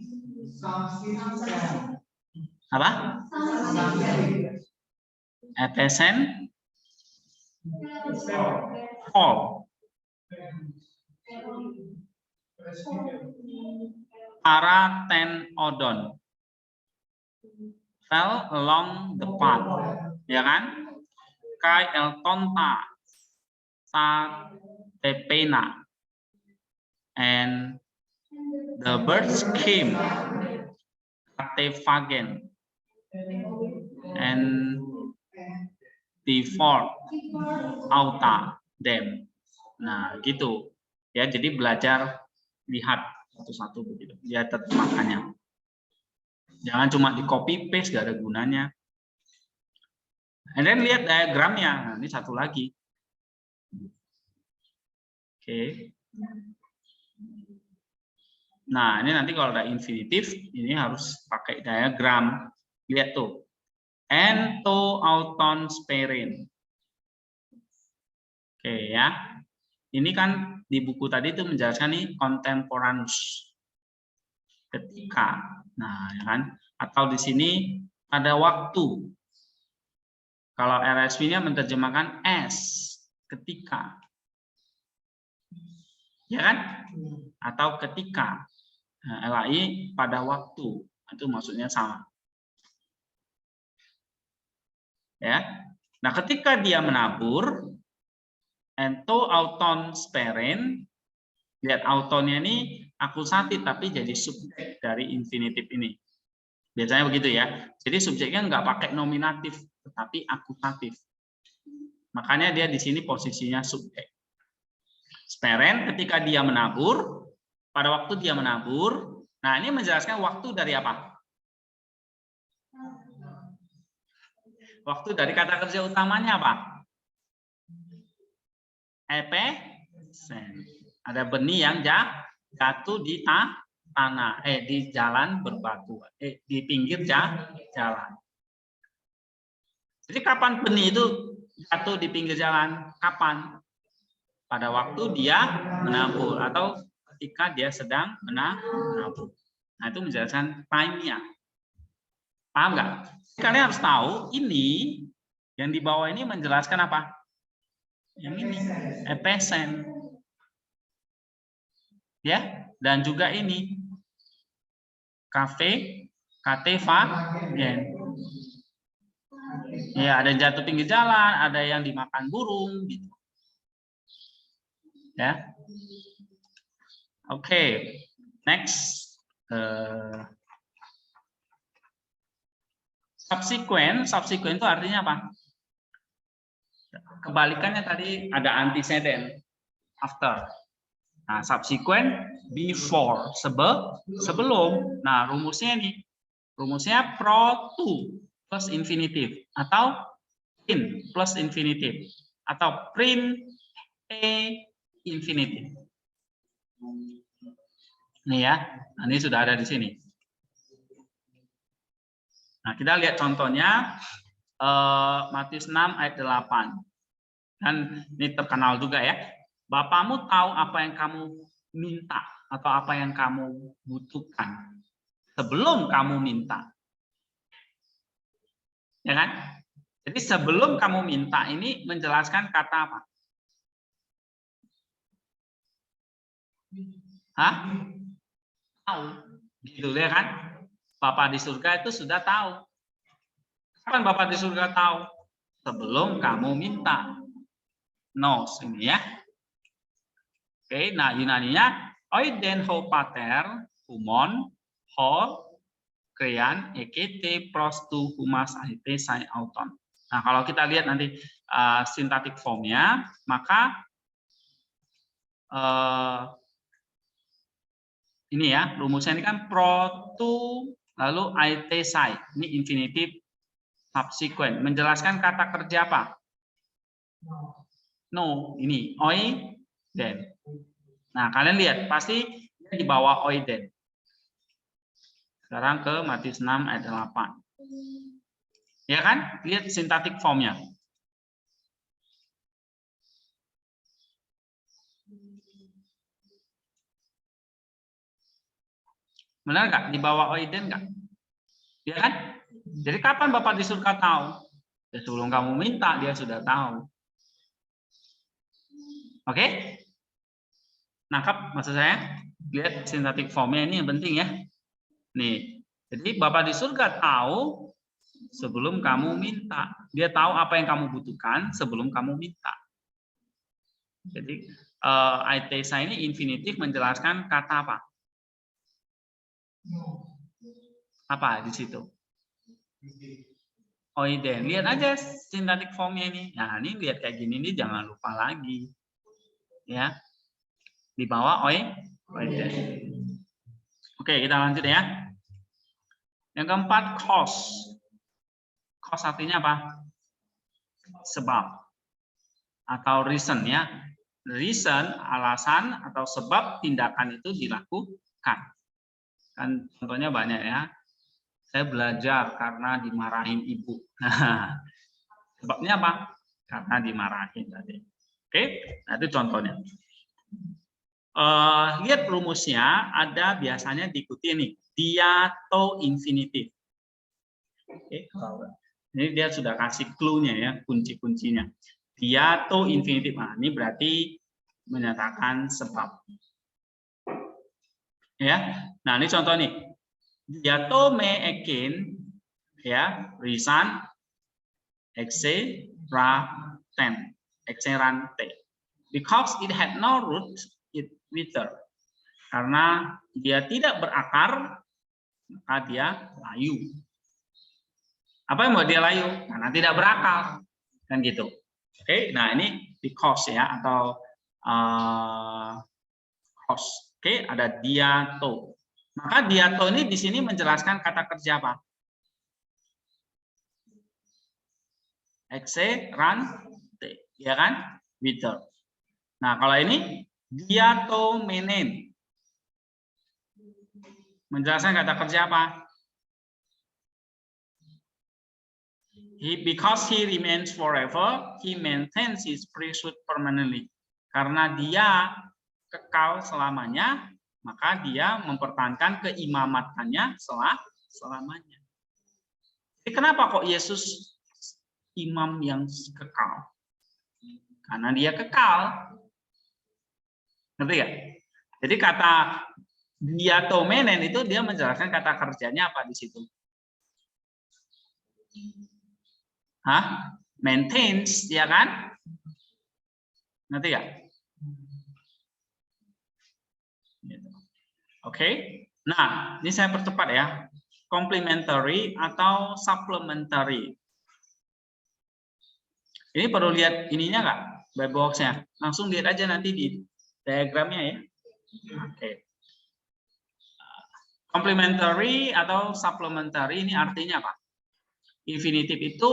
Apa? Epesen fall. Paraten odon fell along the path, ya kan? Kai eltonta sa tepena, and the birds came katefagen and devoured auta them. Nah, gitu ya. Jadi belajar lihat satu-satu begitu. Lihat terjemahannya. Jangan cuma di copy paste, gak ada gunanya. And then lihat diagramnya. Nah, ini satu lagi. Oke. Nah, ini nanti kalau ada infinitif, ini harus pakai diagram. Lihat tuh. Ento auton speren. Oke ya. Ini kan di buku tadi itu menjelaskan nih contemporaneous. Ketika. Nah, ya kan? Atau di sini ada waktu. Kalau RSV-nya menerjemahkan as, ketika. Ya kan? Atau ketika. Nah, LAI pada waktu. Itu maksudnya sama. Ya. Nah, ketika dia menabur, ento auton speren, lihat autonnya ini akusatif tapi jadi subjek dari infinitif ini. Biasanya begitu ya. Jadi subjeknya nggak pakai nominatif, tetapi akusatif. Makanya dia di sini posisinya subjek. Speren ketika dia menabur, pada waktu dia menabur, nah ini menjelaskan waktu dari apa? Waktu dari kata kerja utamanya apa? Epesen. Ada benih yang jatuh di tanah, di jalan berbatu, di pinggir jalan. Jadi kapan benih itu jatuh di pinggir jalan? Kapan? Pada waktu dia menabur atau ketika dia sedang menabur. Nah, itu menjelaskan time-nya. Paham nggak? Kalian harus tahu ini yang di bawah ini menjelaskan apa? Yang ini, present. Ya, dan juga ini kafe, gen. Ya, ada yang jatuh pinggir jalan, ada yang dimakan burung gitu. Ya. Oke. Next. Subsequent itu artinya apa? Kebalikannya tadi ada antecedent, after. Nah, subsequent, before, sebelum. Nah, rumusnya ini, rumusnya pro to plus infinitive atau in plus infinitive atau print a infinitive. Nih ya, nah, ini sudah ada di sini. Nah, kita lihat contohnya Matius 6 ayat 8. Dan ini terkenal juga ya. Bapakmu tahu apa yang kamu minta atau apa yang kamu butuhkan sebelum kamu minta. Ya kan? Jadi sebelum kamu minta ini menjelaskan kata apa? Hah? Tahu. Gitu ya kan? Bapak di surga itu sudah tahu. Kapan Bapak di surga tahu? Sebelum kamu minta. Nos ini ya. Oke, nah Yunaninya oiden ho pater humon ho krean ekt prostu humas ahite sai auton. Nah, kalau kita lihat nanti sintaktik formnya, maka ini ya, rumusnya ini kan protu lalu ite sai. Ini infinitive subsequent. Menjelaskan kata kerja apa? No, ini oiden. Nah, kalian lihat, pasti di bawah oiden. Sekarang ke Matius 6 ayat 8. Ya kan? Lihat sintaktik formnya. Benar nggak? Di bawah oiden nggak? Ya kan? Jadi kapan Bapak di surga tahu? Ya, sebelum kamu minta, dia sudah tahu. Oke? Nangkap maksud saya? Lihat sintaktik formnya ini yang penting ya. Nih, jadi Bapak di surga tahu sebelum kamu minta. Dia tahu apa yang kamu butuhkan sebelum kamu minta. Jadi itesa ini infinitif menjelaskan kata apa? Apa di situ? Oiden. Lihat aja sintaktik formnya ini. Nah, ini lihat kayak gini nih, jangan lupa lagi. Ya. Di bawah oiden. Oke, kita lanjut ya. Yang keempat, cause. Cause artinya apa? Sebab. Atau reason ya. Reason, alasan atau sebab tindakan itu dilakukan. Kan contohnya banyak ya. Saya belajar karena dimarahin ibu. Nah, sebabnya apa? Karena dimarahin tadi. Oke, nah itu contohnya. Lihat rumusnya, ada biasanya diikuti nih, diato infinitif. Oke, ini dia sudah kasih clue-nya ya, kunci-kuncinya. Diato infinitif. Nah, ini berarti menyatakan sebab. Ya, nah ini contoh nih. Diato me ekin ya reason exerante because it had no root it wither, karena dia tidak berakar maka dia layu. Apa yang membuat dia layu? Karena tidak berakar, kan gitu. Oke, nah ini because ya atau cause. Oke, ada diato. Maka diato ini di sini menjelaskan kata kerja apa? Exerante, ya kan? Wither. Nah, kalau ini diatomenen. Menjelaskan kata kerja apa? Because he remains forever, he maintains his priesthood permanently. Karena dia kekal selamanya, maka dia mempertahankan keimamatannya selamanya. Kenapa kok Yesus imam yang kekal? Karena dia kekal. Ngerti nggak? Jadi kata diatomenen itu dia menjelaskan kata kerjanya apa di situ? Hah? Maintains, ya kan? Ngerti nggak? Oke. Nah, ini saya percepat ya. Complementary atau supplementary. Ini perlu lihat ininya nggak? By box-nya. Langsung lihat aja nanti di diagramnya ya. Oke. Complementary atau supplementary ini artinya apa? Infinitive itu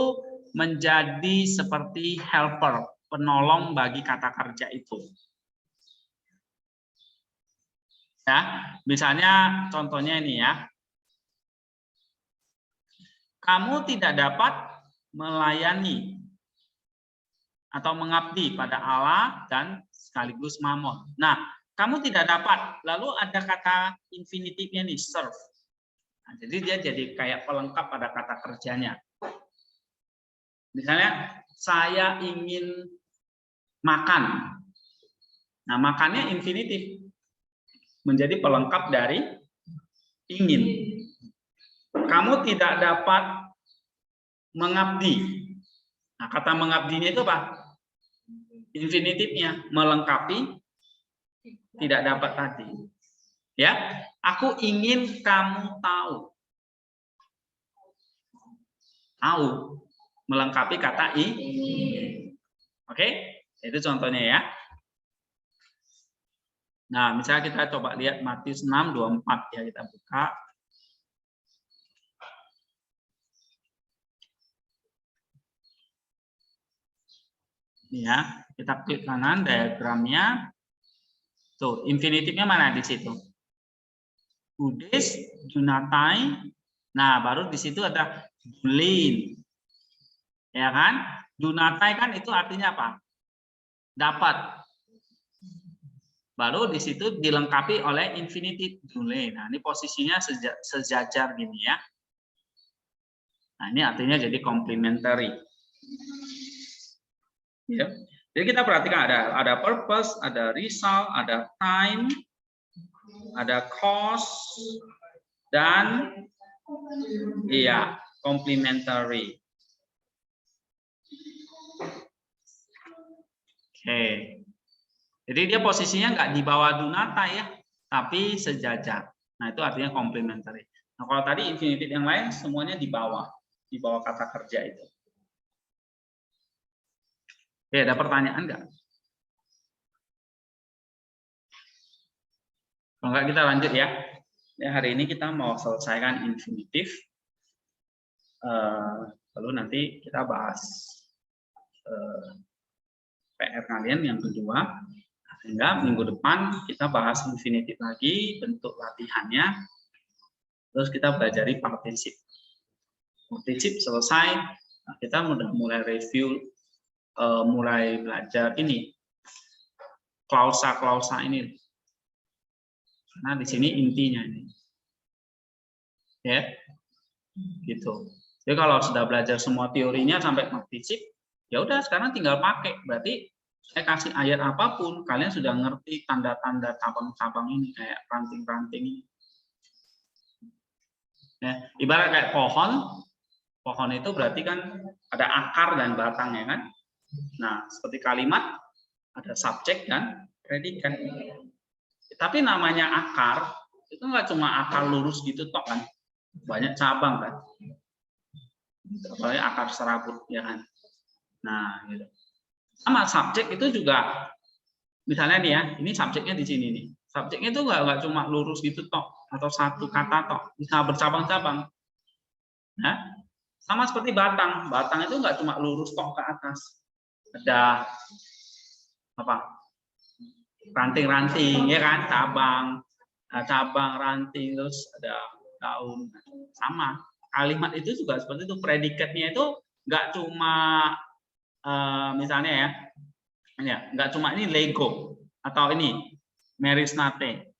menjadi seperti helper, penolong bagi kata kerja itu. Ya, misalnya contohnya ini ya. Kamu tidak dapat melayani atau mengabdi pada Allah dan sekaligus Mammon. Nah, kamu tidak dapat. Lalu ada kata infinitifnya nih, serve. Nah, jadi dia jadi kayak pelengkap pada kata kerjanya. Misalnya, saya ingin makan. Nah, makannya infinitif. Menjadi pelengkap dari ingin. Kamu tidak dapat mengabdi. Nah, kata mengabdinya itu apa? Infinitifnya, melengkapi tidak dapat tadi. Ya, aku ingin kamu tahu. Tahu, melengkapi kata ingin. Oke, itu contohnya ya. Nah, misalnya kita coba lihat Matius 6:24 ya, kita buka. Ya, kita klik kanan diagramnya. Tuh, infinitifnya mana di situ? Udis, Junatai. Nah, baru di situ ada Julin. Ya kan? Junatai kan itu artinya apa? Dapat. Baru di situ dilengkapi oleh infinitif Julin. Nah, ini posisinya sejajar gini ya. Nah, ini artinya jadi complementary. Ya. Jadi kita perhatikan ada purpose, ada result, ada time, ada cost, dan iya complementary. Oke. Jadi dia posisinya nggak di bawah Dunata ya, tapi sejajar. Nah, itu artinya complementary. Nah, kalau tadi infinitif yang lain semuanya di bawah kata kerja itu. Oke, ada pertanyaan nggak? Kalau nggak kita lanjut ya. Ya, hari ini kita mau selesaikan infinitif. Lalu nanti kita bahas PR kalian yang kedua. Sehingga minggu depan kita bahas infinitif lagi, bentuk latihannya. Terus kita pelajari participe. Participe selesai, nah kita udah mulai review, mulai belajar ini klausa-klausa ini. Karena di sini intinya ini, ya, gitu. Jadi kalau sudah belajar semua teorinya sampai participe, ya udah sekarang tinggal pakai. Berarti saya kasih ayat apapun, kalian sudah ngerti tanda-tanda cabang-cabang ini kayak ranting-ranting ini. Ya, ibarat kayak pohon. Pohon itu berarti kan ada akar dan batangnya kan. Nah, seperti kalimat ada subjek dan predikat. Tapi namanya akar itu nggak cuma akar lurus gitu tok kan. Banyak cabang kan. Apalagi akar serabut ya kan. Nah, gitu. Sama subjek itu juga misalnya nih ya, ini subjeknya di sini nih. Subjeknya itu nggak cuma lurus gitu tok atau satu kata tok, bisa bercabang-cabang. Nah, sama seperti batang. Batang itu nggak cuma lurus tok ke atas. Ada apa? Ranting-ranting ya kan, cabang, ranting, terus ada daun. Sama. Kalimat itu juga seperti itu. Predikatnya itu nggak cuma misalnya ya, nggak cuma ini Lego atau ini Merisnate.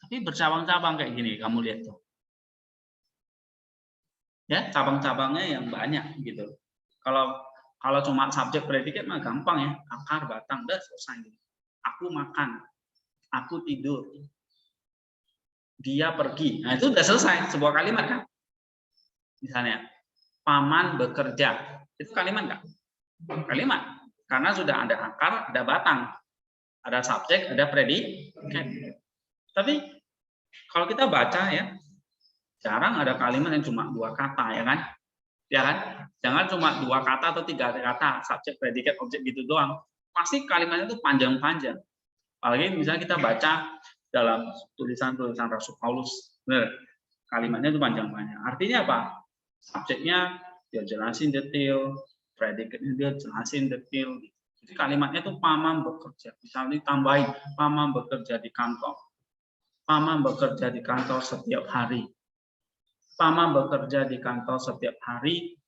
Tapi bercabang-cabang kayak gini, kamu lihat tuh. Ya, cabang-cabangnya yang banyak gitu. Kalau cuma subjek predikat mah gampang ya, akar, batang, udah selesai. Aku makan, aku tidur, dia pergi. Nah, itu udah selesai, sebuah kalimat kan? Misalnya, paman bekerja. Itu kalimat nggak? Kalimat. Karena sudah ada akar, ada batang. Ada subjek, ada predikat. Tapi kalau kita baca ya, jarang ada kalimat yang cuma 2 kata, ya kan? Ya kan? Jangan cuma 2 kata atau 3 kata, subjek, predikat, objek gitu doang. Pasti kalimatnya itu panjang-panjang. Apalagi misalnya kita baca dalam tulisan-tulisan Rasul Paulus, benar, kalimatnya itu panjang-panjang. Artinya apa? Subjeknya dia jelasin detail, predikatnya dia jelasin detail. Jadi kalimatnya itu paman bekerja. Misalnya ditambahin, paman bekerja di kantor. Paman bekerja di kantor setiap hari. Paman bekerja di kantor setiap hari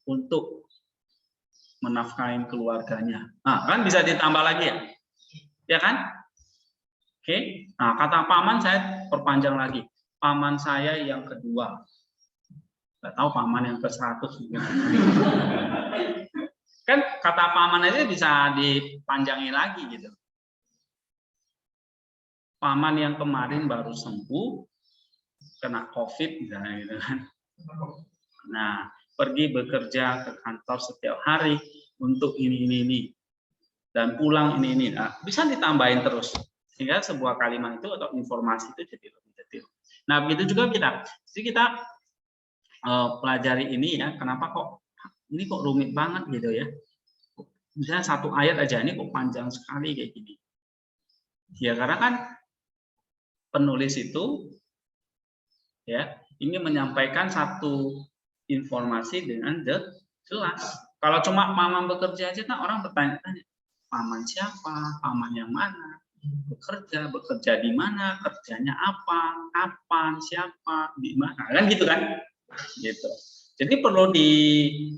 untuk menafkahi keluarganya. Nah, kan bisa ditambah lagi ya? Ya kan? Oke. Nah, kata paman saya perpanjang lagi. Paman saya yang kedua. Nggak tahu paman yang ke-100 mungkin. Kan kata paman aja bisa dipanjangi lagi gitu. Paman yang kemarin baru sembuh kena COVID misalnya gitu kan. Nah, pergi bekerja ke kantor setiap hari untuk ini dan pulang ini. Nah, bisa ditambahin terus sehingga sebuah kalimat itu atau informasi itu jadi lebih detail. Nah, begitu juga kita. Jadi kita pelajari ini ya, kenapa kok ini kok rumit banget gitu ya. Misalnya 1 ayat aja ini kok panjang sekali kayak gini. Ya karena kan penulis itu ya ingin menyampaikan satu informasi dengan jelas. Kalau cuma paman bekerja aja kan orang bertanya-tanya, paman siapa, paman yang mana, bekerja di mana, kerjanya apa, kapan, siapa, di mana, kan gitu kan? Gitu. Jadi perlu diperjelas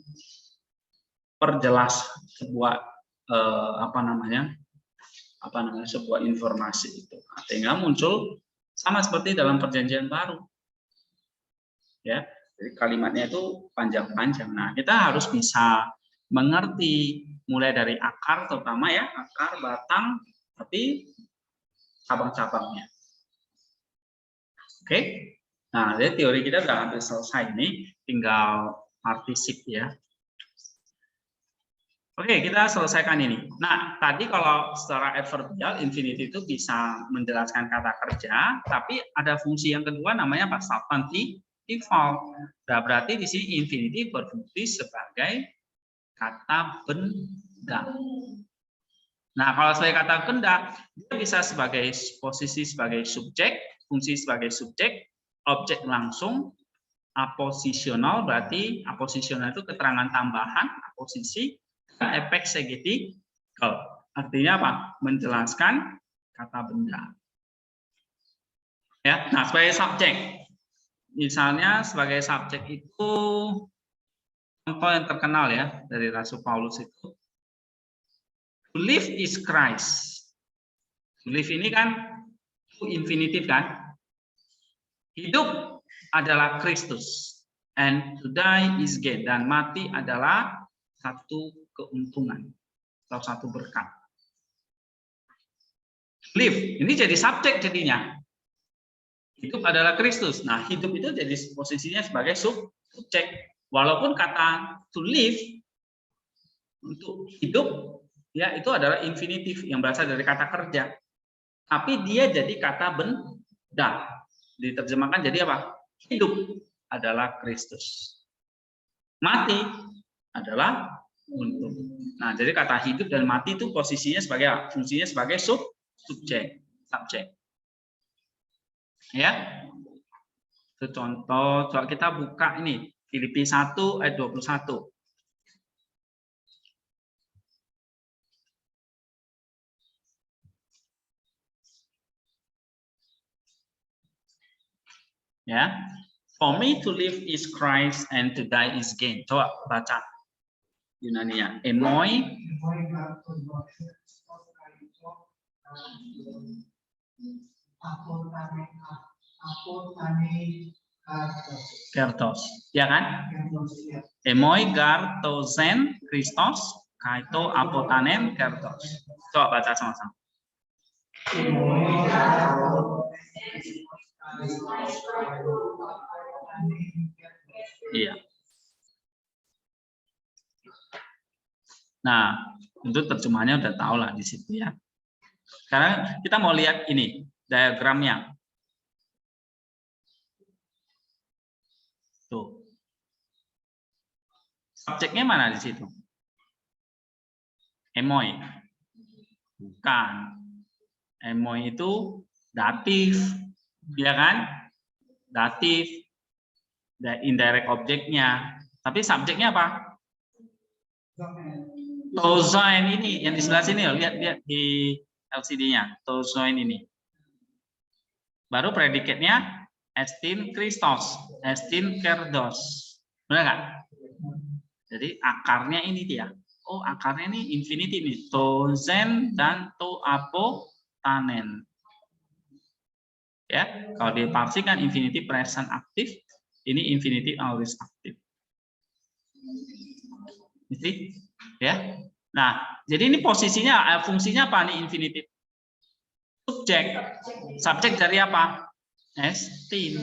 sebuah sebuah informasi itu, sehingga muncul sama seperti dalam perjanjian baru, ya. Jadi kalimatnya itu panjang-panjang. Nah, kita harus bisa mengerti mulai dari akar, terutama ya akar, batang, tapi cabang-cabangnya. Oke. Nah, jadi teori kita udah hampir selesai ini, tinggal partisip ya. Oke, kita selesaikan ini. Nah, tadi kalau secara adverbial, infinitive itu bisa menjelaskan kata kerja, tapi ada fungsi yang kedua namanya apa? Substantival. Nah, berarti di sini infinitive berfungsi sebagai kata benda. Nah, kalau sebagai kata benda, dia bisa sebagai posisi sebagai subjek, fungsi sebagai subjek, objek langsung, aposisional, berarti aposisional itu keterangan tambahan, aposisi, efek segitical. Artinya apa? Menjelaskan kata benda. Ya, nah sebagai subjek, misalnya sebagai subjek itu contoh yang terkenal ya dari Rasul Paulus itu, to live is Christ. To live ini kan infinitif kan? Hidup adalah Kristus, and to die is gain. Dan mati adalah satu keuntungan atau satu berkat. Live ini jadi subjek jadinya. Hidup adalah Kristus. Nah, hidup itu jadi posisinya sebagai subjek. Walaupun kata to live untuk hidup ya itu adalah infinitif yang berasal dari kata kerja. Tapi dia jadi kata benda. Diterjemahkan jadi apa? Hidup adalah Kristus. Mati adalah untung. Nah, jadi kata hidup dan mati itu posisinya sebagai apa? Fungsinya sebagai subjek. Ya. Itu contoh, coba kita buka ini Filipi 1 ayat 21. Ya. For me to live is Christ and to die is gain. Coba baca Yunania. Enoi Kertos, ya kan? Emoi, gar, tozen, Christos, kaito, apotanen, kertos. Coba baca sama-sama. Iya. Nah, itu terjemahannya udah tahu lah di situ ya. Sekarang kita mau lihat ini diagramnya. Tuh. Subjeknya mana di situ? Emoi. Bukan. Emoi itu datif, ya kan? Datif. Indirect objeknya. Tapi subjeknya apa? Tozoin ini yang di sebelah sini, lihat di LCD-nya. Tozoin ini. Baru predikatnya estin Christos, estin kerdos. Benar nggak? Jadi akarnya ini dia. Oh, akarnya ini infinity nih. Tozen dan to apo tanen. Ya, kalau diparsikan infinity present aktif, ini infinity aorist aktif. Jadi, ya. Nah, jadi ini posisinya, fungsinya apa nih infinitive? Subjek. Subjek dari apa? Estin.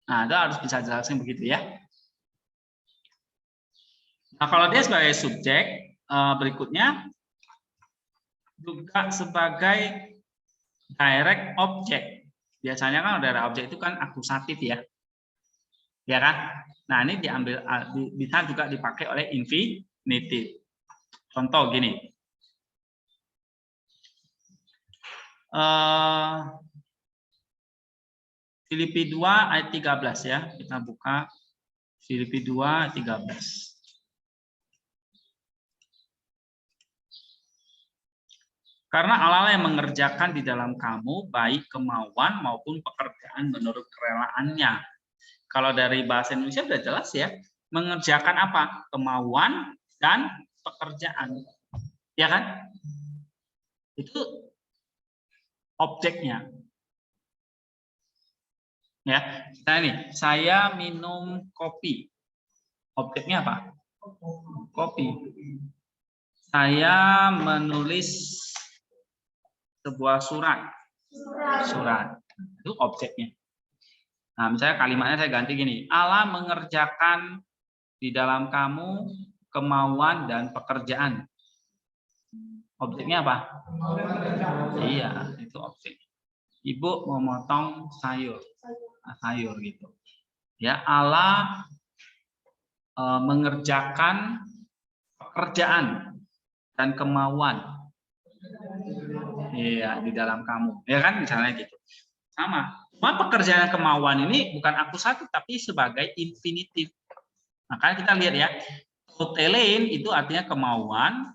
Nah, itu harus bisa jelaskan begitu ya. Nah, kalau dia sebagai subjek, berikutnya juga sebagai direct object. Biasanya kan direct object itu kan akusatif ya. Ya kan? Nah, ini diambil bisa juga dipakai oleh infinitive. Contoh gini. Filipi 2 ayat 13 ya. Kita buka Filipi 2 ayat 13. Karena Allah yang mengerjakan di dalam kamu baik kemauan maupun pekerjaan menurut kerelaannya. Kalau dari bahasa Indonesia sudah jelas ya, mengerjakan apa? Kemauan dan pekerjaan. Ya kan? Itu objeknya. Ya, nah ini saya minum kopi. Objeknya apa? Kopi. Saya menulis sebuah surat. Surat. Itu objeknya. Nah, misalnya kalimatnya saya ganti gini. Allah mengerjakan di dalam kamu kemauan dan pekerjaan. Objeknya apa? Iya, itu objek. Ibu memotong sayur. Sayur gitu. Ya, Allah mengerjakan pekerjaan dan kemauan. Iya, di dalam kamu. Ya kan misalnya gitu. Sama. Cuma pekerjaan kemauan ini bukan akusatif tapi sebagai infinitif. Makanya kita lihat ya. To telein itu artinya kemauan,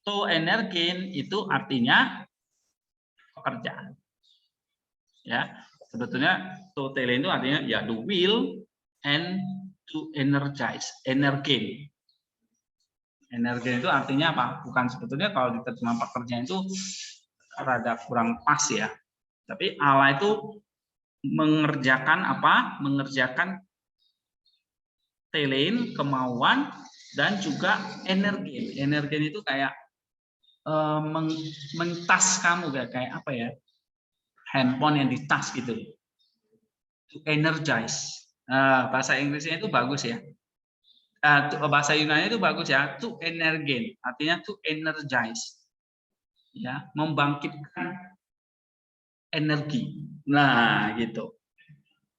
to energen itu artinya pekerjaan. Ya, sebetulnya to telein itu artinya ya the will and to energize, energen. Energen itu artinya apa? Bukan sebetulnya kalau diterjemahkan pekerjaan itu rada kurang pas ya. Tapi Allah itu mengerjakan apa? Mengerjakan telein, kemauan, dan juga energi. Energi itu kayak mentas kamu kayak apa ya? Handphone yang ditas gitu. To energize. Bahasa Inggrisnya itu bagus ya. Bahasa Yunani itu bagus ya. To energen, artinya to energize. Ya, membangkitkan energi. Nah, gitu.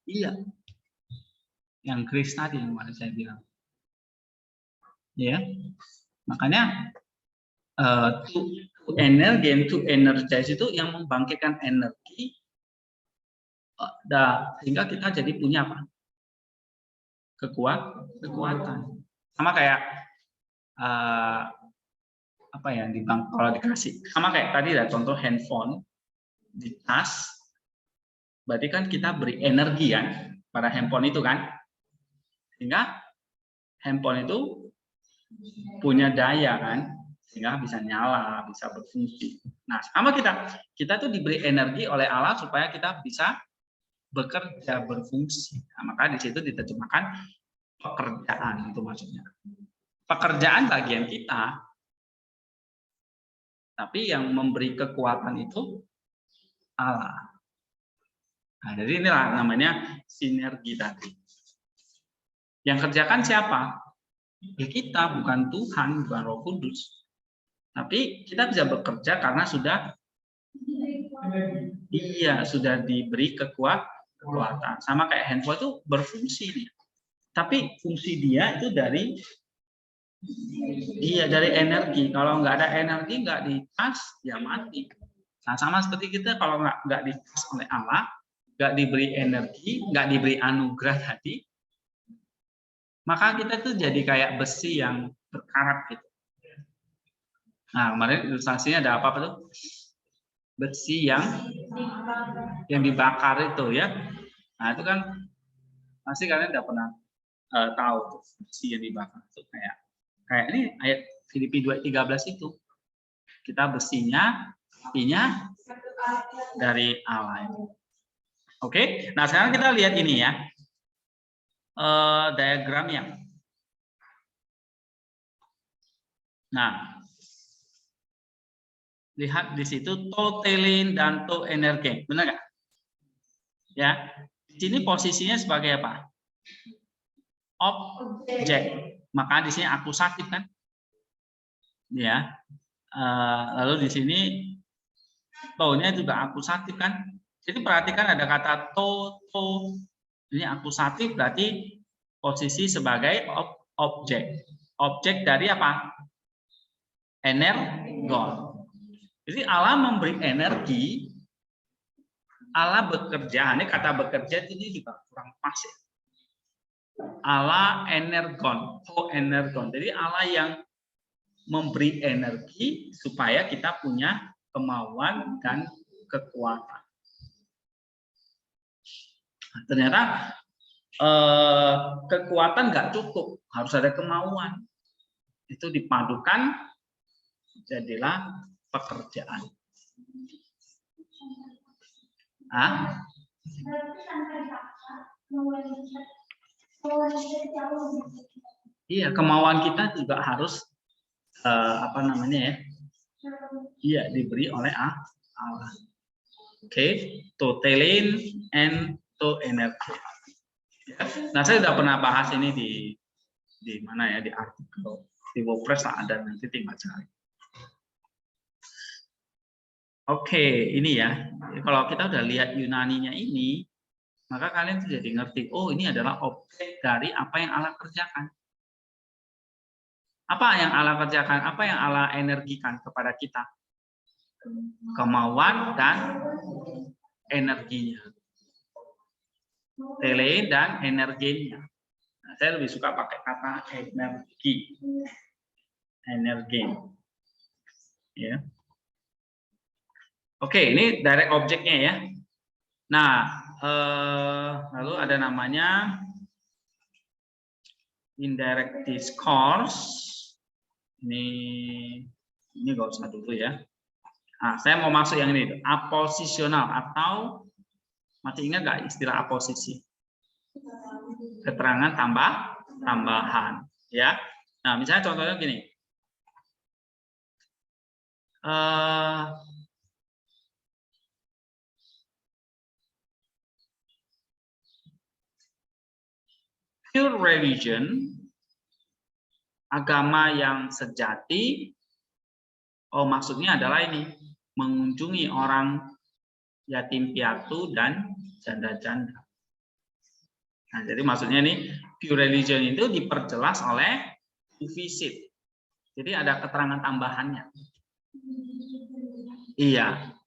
Iya. Yang Chris tadi yang saya bilang. Ya. Makanya to energen, to energize itu yang membangkitkan energi sehingga kita jadi punya apa? Kekuatan. Sama kayak apa ya di bank kalau dikasih. Sama kayak tadi ya contoh handphone di tas. Berarti kan kita beri energi kan pada handphone itu kan. Sehingga handphone itu punya daya kan, sehingga bisa nyala, bisa berfungsi. Nah, sama kita tuh diberi energi oleh Allah supaya kita bisa bekerja, berfungsi. Nah, maka di situ diterjemahkan pekerjaan, itu maksudnya. Pekerjaan bagian kita, tapi yang memberi kekuatan itu Allah. Nah, jadi inilah namanya sinergi tadi. Yang kerjakan siapa? Ya kita, bukan Tuhan, bukan Roh Kudus. Tapi kita bisa bekerja karena sudah diberi kekuatan. Sama kayak handphone itu berfungsi dia. Tapi fungsi dia itu dari energi. Kalau nggak ada energi, nggak dicas, ya mati. Nah, sama seperti kita kalau nggak dicas oleh Allah, nggak diberi energi, nggak diberi anugerah tadi, maka kita tuh jadi kayak besi yang berkarat gitu. Nah, kemarin ilustrasinya ada apa tuh? Besi yang dibakar itu ya. Nah, itu kan pasti kalian udah pernah tahu tuh besi yang dibakar itu kayak ini ayat Filipi 2:13 itu. Kita besinya, apinya dari Allah. Oke, nah sekarang kita lihat ini ya. Diagramnya. Nah, lihat di situ totelin dan to energen, benar nggak? Ya, di sini posisinya sebagai apa? Objek. Maka di sini akusatif kan? Ya. Lalu di sini to-nya juga akusatif kan? Jadi perhatikan ada kata to. Ini akusatif berarti posisi sebagai objek. Objek dari apa? Energon. Jadi Allah memberi energi, Allah bekerja. Ini kata bekerja ini juga kurang pas ya. Allah energon, energon. Jadi Allah yang memberi energi supaya kita punya kemauan dan kekuatan. Ternyata kekuatan nggak cukup, harus ada kemauan. Itu dipadukan, jadilah pekerjaan. Iya, kemauan kita juga harus diberi oleh Allah. Oke, totelin and to energi. Nah, saya sudah pernah bahas ini di mana ya, di artikel di WordPress ada, nanti tinggal cari. Oke, ini ya. Kalau kita udah lihat Yunaninya ini, maka kalian tuh jadi ngerti, oh ini adalah objek dari apa yang Allah kerjakan. Apa yang Allah kerjakan? Apa yang Allah energikan kepada kita? Kemauan dan energinya. Tele dan energinya. Nah, saya lebih suka pakai kata energi. Energi. Ya. Oke, ini direct objeknya ya. Nah, lalu ada namanya indirect discourse. Ini nggak usah dulu ya. Nah, saya mau masuk yang ini, aposisional atau masih ingat nggak istilah aposisi? Keterangan tambahan, ya. Nah, misalnya contohnya gini. Pure religion, agama yang sejati, maksudnya adalah ini, mengunjungi orang yatim piatu dan janda-janda. Nah, jadi maksudnya ini pure religion itu diperjelas oleh visit. Jadi ada keterangan tambahannya. Iya.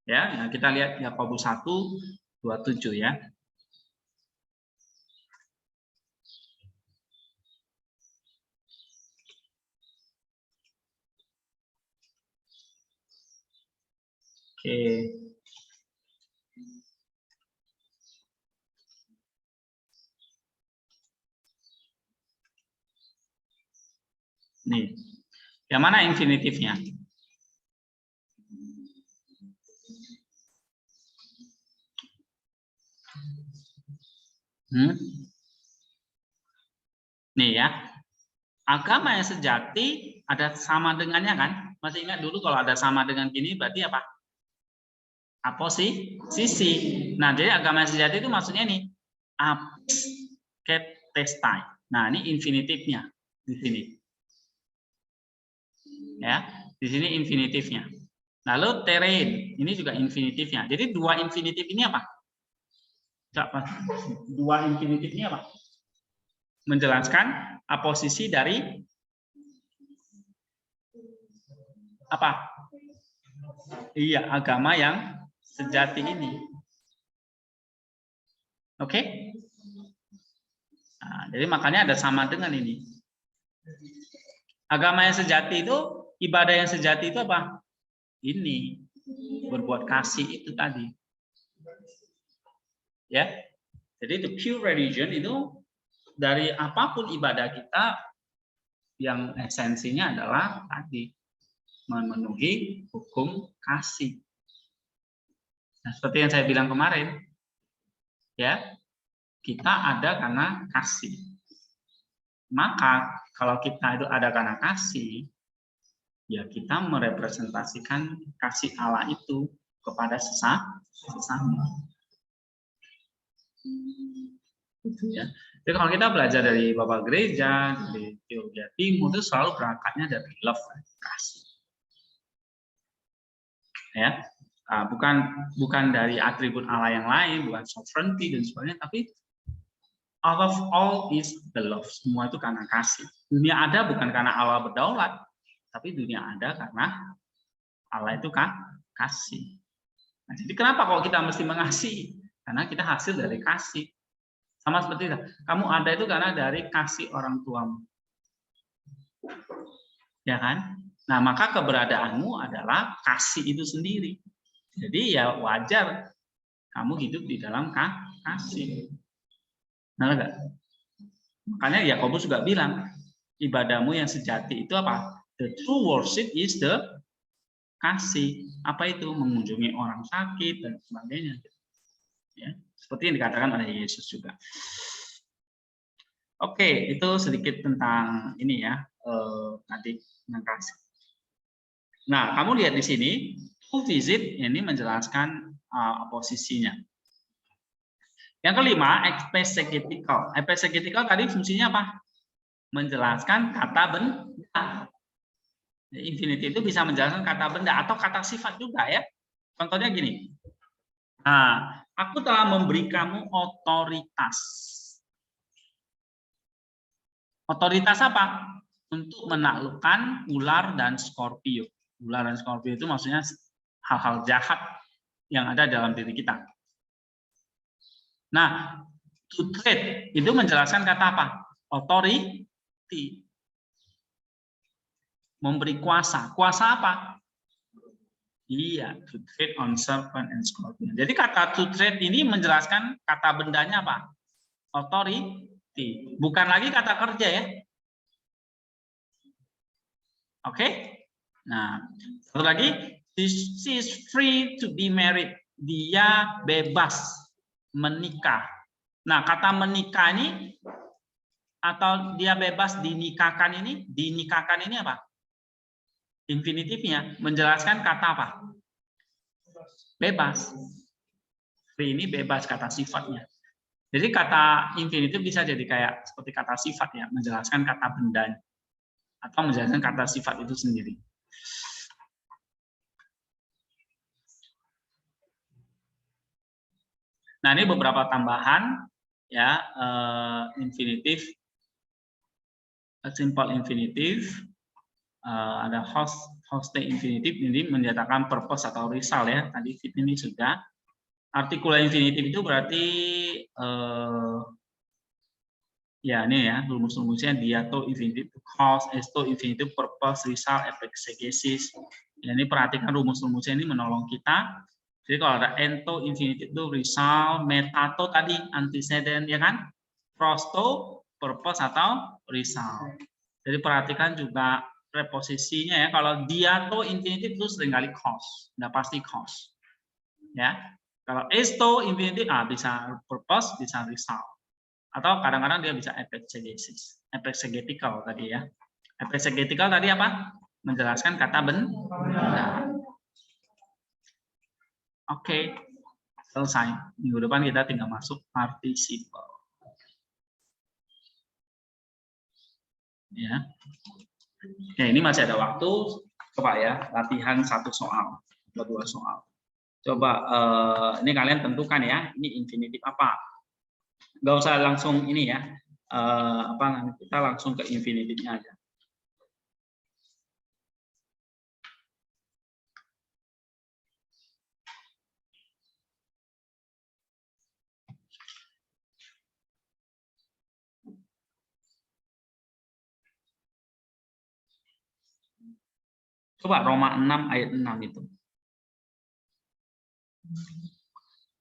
Ya, nah kita lihat Yakobus 1:27 ya. Oke. Nih. Yang mana infinitifnya? Nih ya, agama yang sejati ada sama dengannya kan? Masih ingat dulu kalau ada sama dengan gini berarti apa? Aposisi. Nah, jadi agama yang sejati itu maksudnya nih apis ketestai. Nah, ini infinitifnya di sini. Ya, di sini infinitifnya. Lalu terrain, ini juga infinitifnya. Jadi dua infinitif ini apa? Dua infinitif ini apa? Menjelaskan aposisi dari apa? Iya, agama yang sejati ini. Oke? Nah, jadi makanya ada sama dengan ini. Agama yang sejati itu, ibadah yang sejati itu apa? Ini, berbuat kasih itu tadi. Ya. Jadi the pure religion itu dari apapun ibadah kita yang esensinya adalah tadi memenuhi hukum kasih. Nah, seperti yang saya bilang kemarin, ya, kita ada karena kasih. Maka kalau kita itu ada karena kasih, ya kita merepresentasikan kasih Allah itu kepada sesama. Gitu ya. Jadi kalau kita belajar dari Bapak Gereja, dari teologi Timur itu selalu berangkatnya dari love, kasih. Ya, bukan dari atribut Allah yang lain, bukan sovereignty dan sebagainya, tapi out of all is the love. Semua itu karena kasih. Dunia ada bukan karena Allah berdaulat, tapi dunia ada karena Allah itu kan kasih. Nah, jadi kenapa kalau kita mesti mengasihi? Karena kita hasil dari kasih. Sama seperti itu. Kamu ada itu karena dari kasih orang tuamu. Ya kan? Nah, maka keberadaanmu adalah kasih itu sendiri. Jadi ya wajar kamu hidup di dalam kasih. Nah, enggak? Makanya Yakobus juga bilang, ibadahmu yang sejati itu apa? The true worship is the kasih. Apa itu? Mengunjungi orang sakit dan sebagainya. Ya, seperti yang dikatakan oleh Yesus juga. Oke, itu sedikit tentang ini ya, tadi tentang kasih. Nah, kamu lihat di sini, to visit ini menjelaskan posisinya. Yang kelima, exegetical. Exegetical tadi fungsinya apa? Menjelaskan kata benda. Infinity itu bisa menjelaskan kata benda atau kata sifat juga ya. Contohnya gini. Nah, aku telah memberi kamu otoritas. Otoritas apa? Untuk menaklukkan ular dan skorpio. Ular dan skorpio itu maksudnya hal-hal jahat yang ada dalam diri kita. Nah, to treat itu menjelaskan kata apa? Authority. Memberi kuasa. Kuasa apa? Iya, to treat on serpent and scorpion. Jadi kata to treat ini menjelaskan kata bendanya apa? Authority. Bukan lagi kata kerja ya. Oke? Nah, satu lagi, she is free to be married. Dia bebas menikah. Nah, kata menikah ini atau dia bebas dinikahkan ini apa? Infinitifnya menjelaskan kata apa? Bebas. Free ini bebas kata sifatnya. Jadi kata infinitif bisa jadi kayak seperti kata sifat ya, menjelaskan kata benda atau menjelaskan kata sifat itu sendiri. Nah, ini beberapa tambahan ya, infinitif, simple infinitif, ada hoste infinitif ini menyatakan purpose atau result ya. Tadi ini sudah. Artikular infinitif itu berarti ya ini ya rumus-rumusnya diato infinitif, cause, esto infinitif, purpose, result, exegesis. Ya, ini perhatikan rumus-rumusnya ini menolong kita. Jadi kalau ada ento infinitif itu result, metato tadi antecedent ya kan, prosto purpose atau result. Jadi perhatikan juga preposisinya ya. Kalau diato infinitif itu seringkali cause, nggak pasti cause. Ya. Kalau esto infinitif bisa purpose, bisa result. Atau kadang-kadang dia bisa exegesis, exegetical tadi ya. Exegetical tadi apa? Menjelaskan kata benar. Oke, selesai. Minggu depan kita tinggal masuk participle. Ya. Oke, ini masih ada waktu. Coba ya, latihan 1 soal atau 2 soal. Coba ini kalian tentukan ya, ini infinitif apa? Nggak usah langsung ini ya, kita langsung ke infinitifnya aja. Coba Roma 6 ayat 6 itu.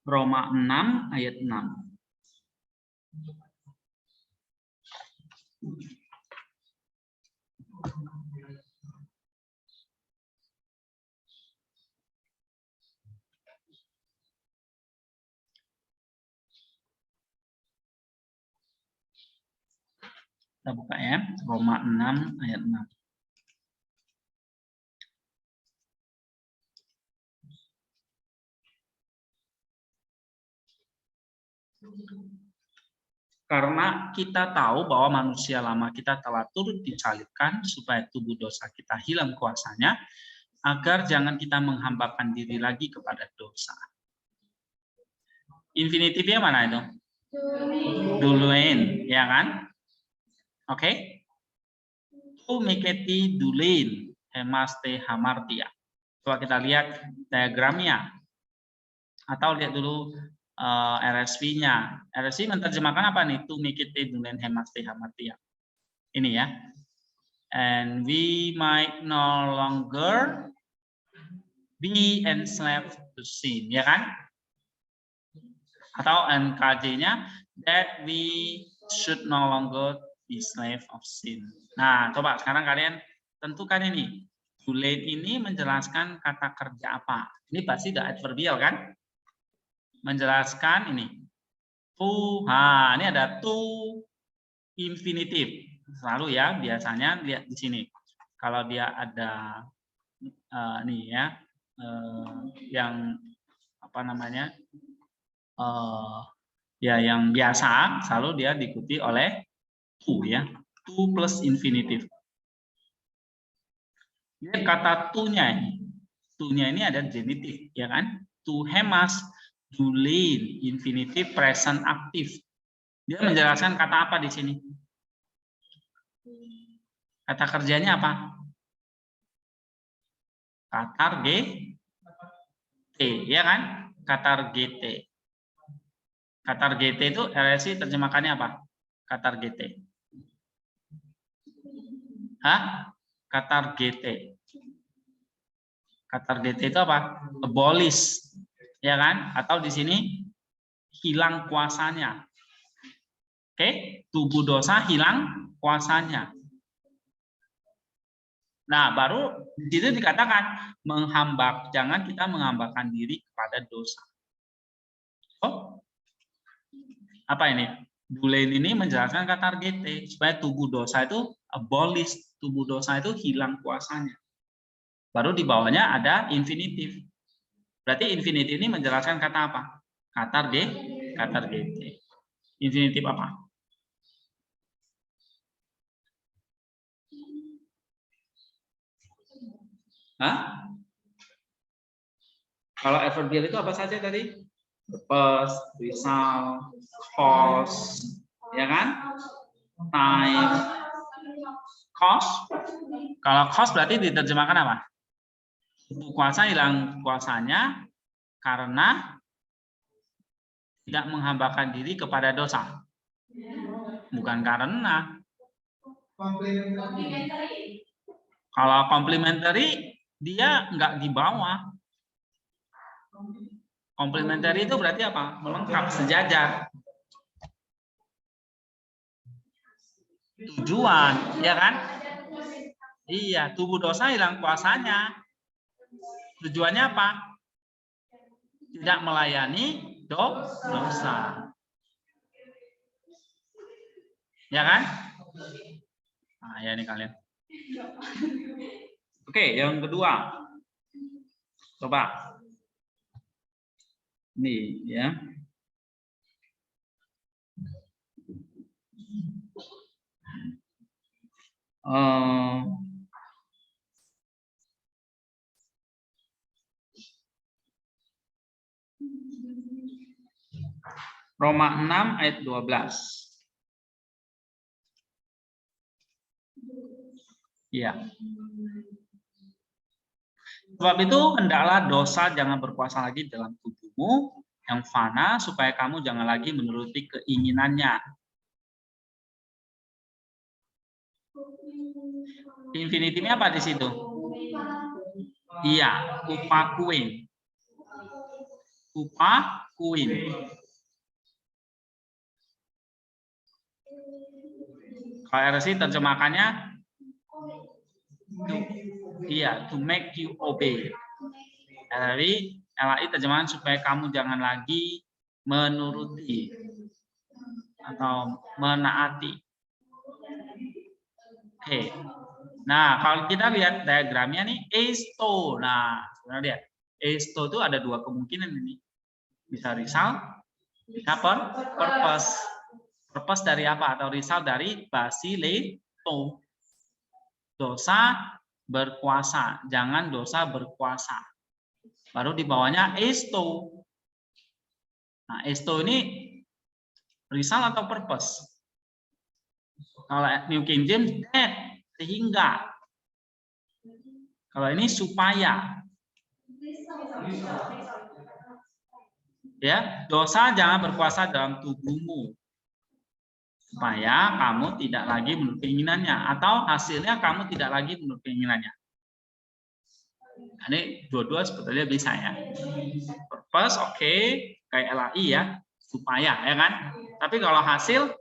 Roma 6 ayat 6. Kita buka ya, Roma 6 ayat 6. Karena kita tahu bahwa manusia lama kita telah turut disalibkan supaya tubuh dosa kita hilang kuasanya, agar jangan kita menghambakan diri lagi kepada dosa. Infinitifnya mana itu? Duluin, ya kan? Oke? Tu miketi dulin, hemaste hamartia. Coba kita lihat diagramnya. Atau lihat dulu RSV-nya. RSV menerjemahkan apa nih? Tu miketi dulin, hemaste hamartia. Ini ya. And we might no longer be enslaved to sin, ya kan? Atau NKJ-nya that we should no longer be slave of sin. Nah, coba sekarang kalian tentukan ini. Dulin ini menjelaskan kata kerja apa? Ini pasti udah adverbial kan? Menjelaskan ini. To, ini ada to infinitive. Selalu ya, biasanya lihat di sini. Kalau dia ada nih ya, yang apa namanya? Ya yang biasa selalu dia diikuti oleh to ya, to plus infinitive. Ini kata to-nya ini ada genitif ya kan? To hemas, dulin, infinitive, present active. Dia menjelaskan kata apa di sini? Kata kerjanya apa? Katar GT, ya kan? Katar GT. Katar GT itu RSI terjemahkannya apa? Katar GT. Katar GT. Katar GT itu apa? Abolish, ya kan? Atau di sini hilang kuasanya. Oke, tubuh dosa hilang kuasanya. Nah, baru di situ dikatakan jangan kita menghambakan diri kepada dosa. Oh, apa ini? Dulin ini menjelaskan kata GT supaya tubuh dosa itu abolish, tubuh dosa itu hilang kuasanya. Baru di bawahnya ada infinitif. Berarti infinitif ini menjelaskan kata apa? Kata GT. Infinitif apa? Kalau adverbial itu apa saja tadi? Purpose, result, cause, ya kan? Time, cost. Kalau cost berarti diterjemahkan apa? Kuasa hilang kuasanya karena tidak menghambakan diri kepada dosa. Bukan karena. Kalau complementary dia nggak di bawah. Complementary itu berarti apa? Melengkap, sejajar. Tujuan, ya kan? Iya, tubuh dosa hilang kuasanya. Tujuannya apa? Tidak melayani dosa. Ya kan? Nah, ya ini kalian. Oke, yang kedua. Coba. Nih, ya. Roma 6 ayat 12. Iya. Sebab itu hendaklah dosa jangan berkuasa lagi dalam tubuhmu yang fana, supaya kamu jangan lagi menuruti keinginannya. Infinitifnya apa di situ? Iya, upakuin. Upakuin. Kalau RSI terjemahkannya to make you obey. Dari LAI terjemahan supaya kamu jangan lagi menuruti atau menaati. Oke. Nah, kalau kita lihat diagramnya nih, esto. Nah, sebenarnya lihat, esto itu ada dua kemungkinan ini. Bisa result, bisa purpose. Purpose dari apa? Atau result dari basileto. Dosa berkuasa, jangan dosa berkuasa. Baru di bawahnya esto. Nah, esto ini result atau purpose? Kalau New King James, that, sehingga. Kalau ini supaya. Ya, dosa jangan berkuasa dalam tubuhmu. Supaya kamu tidak lagi menurut keinginannya. Atau hasilnya kamu tidak lagi menurut keinginannya. Ini dua-dua sebetulnya bisa ya. Purpose oke, kayak LAI ya, supaya ya kan. Tapi kalau hasil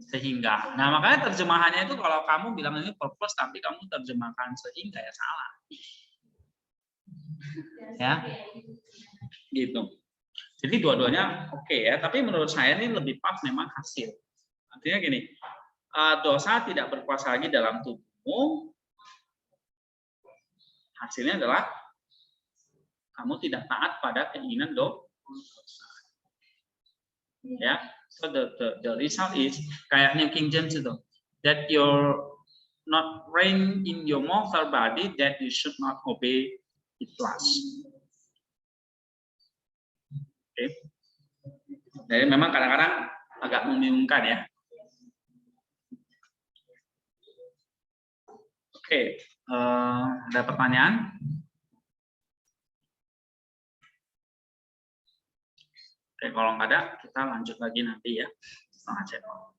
sehingga. Nah, makanya terjemahannya itu kalau kamu bilang ini purpose tapi kamu terjemahkan sehingga ya salah. Ya. Gitu. Jadi dua-duanya oke ya, tapi menurut saya ini lebih pas memang hasil. Artinya gini, dosa tidak berkuasa lagi dalam tubuhmu, hasilnya adalah kamu tidak taat pada keinginan dosa. Ya, so the result is kayak New King James itu, that you're not reign in your mortal body, that you should not obey its lust. Oke. Jadi memang kadang-kadang agak membingungkan ya. Oke, ada pertanyaan? Oke, kalau nggak ada, kita lanjut lagi nanti ya, setengah channel.